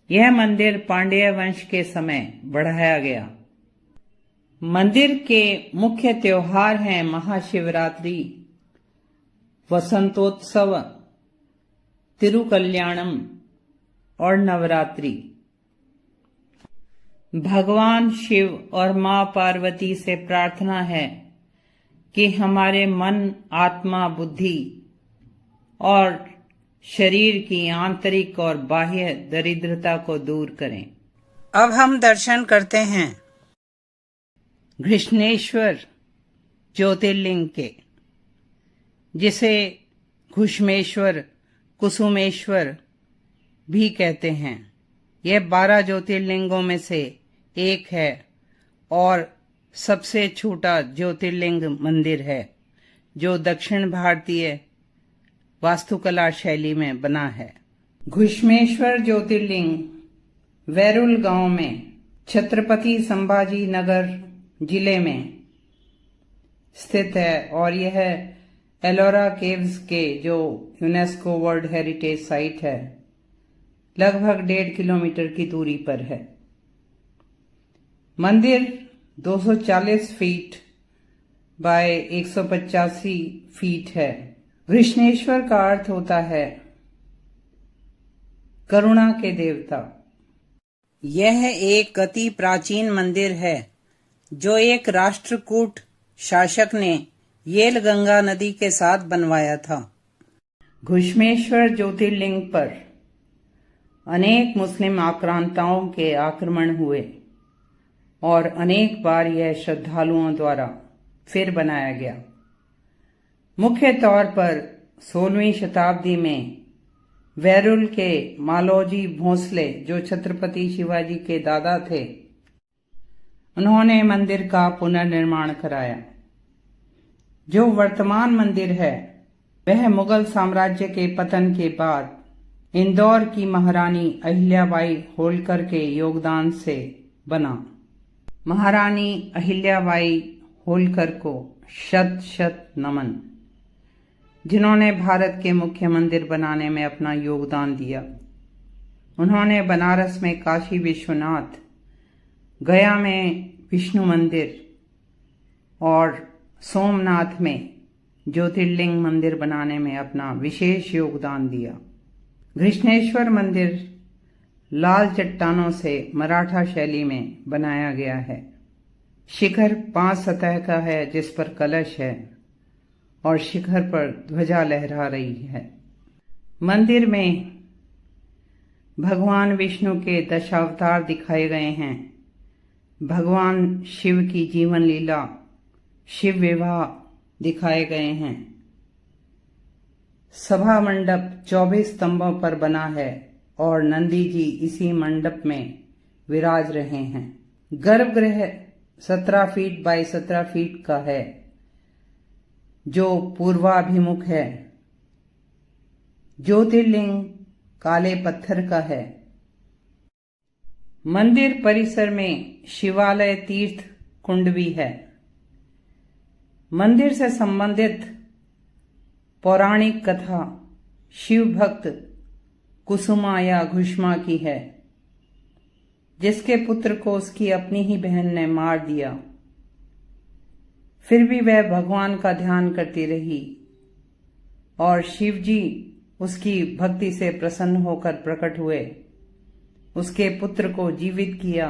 Speaker 1: यह मंदिर पांड्य वंश के समय बढ़ाया गया। मंदिर के मुख्य त्योहार हैं महाशिवरात्रि, वसंतोत्सव, तिरुकल्याणम और नवरात्रि। भगवान शिव और मां पार्वती से प्रार्थना है कि हमारे मन, आत्मा, बुद्धि और शरीर की आंतरिक और बाह्य दरिद्रता को दूर करें। अब हम दर्शन करते हैं घृष्णेश्वर ज्योतिर्लिंग के, जिसे घुष्मेश्वर, कुसुमेश्वर भी कहते हैं। यह 12 ज्योतिर्लिंगों में से एक है और सबसे छोटा ज्योतिर्लिंग मंदिर है, जो दक्षिण भारतीय वास्तुकला शैली में बना है। घुष्मेश्वर ज्योतिर्लिंग वैरुल गांव में छत्रपति संभाजी नगर जिले में स्थित है और यह एलोरा केव्स के, जो यूनेस्को वर्ल्ड हेरिटेज साइट है, लगभग 1.5 किलोमीटर की दूरी पर है। मंदिर 240 फीट बाय 185 फीट है। घृष्णेश्वर का अर्थ होता है करुणा के देवता। यह एक अति प्राचीन मंदिर है, जो एक राष्ट्रकूट शासक ने येल गंगा नदी के साथ बनवाया था। घुष्मेश्वर ज्योतिर्लिंग पर अनेक मुस्लिम आक्रांताओं के आक्रमण हुए और अनेक बार यह श्रद्धालुओं द्वारा फिर बनाया गया। मुख्य तौर पर 16वीं शताब्दी में वैरुल के मालोजी भोंसले, जो छत्रपति शिवाजी के दादा थे, उन्होंने मंदिर का पुनर्निर्माण कराया। जो वर्तमान मंदिर है वह मुगल साम्राज्य के पतन के बाद इंदौर की महारानी अहिल्याबाई होलकर के योगदान से बना। महारानी अहिल्याबाई होलकर को शत शत नमन, जिन्होंने भारत के मुख्य मंदिर बनाने में अपना योगदान दिया। उन्होंने बनारस में काशी विश्वनाथ, गया में विष्णु मंदिर और सोमनाथ में ज्योतिर्लिंग मंदिर बनाने में अपना विशेष योगदान दिया। घृष्णेश्वर मंदिर लाल चट्टानों से मराठा शैली में बनाया गया है। शिखर 5 सतह का है, जिस पर कलश है और शिखर पर ध्वजा लहरा रही है। मंदिर में भगवान विष्णु के दशावतार दिखाए गए हैं। भगवान शिव की जीवन लीला, शिव विवाह दिखाए गए हैं। सभा मंडप 24 स्तंभों पर बना है और नंदी जी इसी मंडप में विराज रहे हैं। गर्भगृह 17 फीट बाय 17 फीट का है, जो पूर्वाभिमुख है। ज्योतिर्लिंग काले पत्थर का है। मंदिर परिसर में शिवालय तीर्थ कुंड भी है। मंदिर से संबंधित पौराणिक कथा शिव भक्त कुसुमा या घुष्मा की है, जिसके पुत्र को उसकी अपनी ही बहन ने मार दिया। फिर भी वह भगवान का ध्यान करती रही और शिव जी उसकी भक्ति से प्रसन्न होकर प्रकट हुए, उसके पुत्र को जीवित किया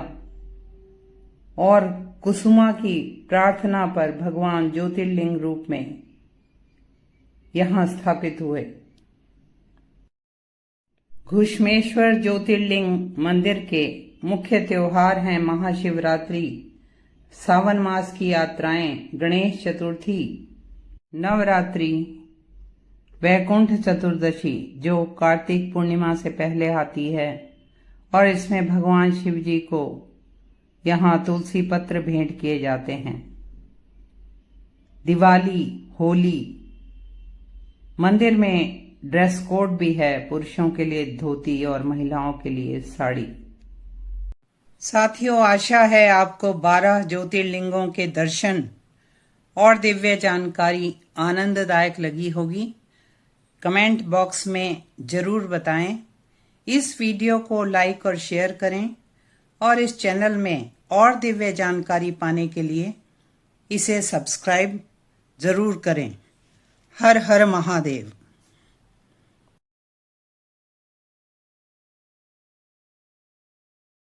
Speaker 1: और कुसुमा की प्रार्थना पर भगवान ज्योतिर्लिंग रूप में यहां स्थापित हुए। घुष्मेश्वर ज्योतिर्लिंग मंदिर के मुख्य त्योहार हैं महाशिवरात्रि, सावन मास की यात्राएं, गणेश चतुर्थी, नवरात्रि, वैकुंठ चतुर्दशी जो कार्तिक पूर्णिमा से पहले आती है और इसमें भगवान शिव जी को यहाँ तुलसी पत्र भेंट किए जाते हैं। दिवाली, होली, मंदिर में ड्रेस कोड भी है, पुरुषों के लिए धोती और महिलाओं के लिए साड़ी। साथियों, आशा है आपको 12 ज्योतिर्लिंगों के दर्शन और दिव्य जानकारी आनंददायक लगी होगी। कमेंट बॉक्स में जरूर बताएं। इस वीडियो को लाइक और शेयर करें और इस चैनल में और दिव्य जानकारी पाने के लिए इसे सब्सक्राइब जरूर करें। हर हर महादेव।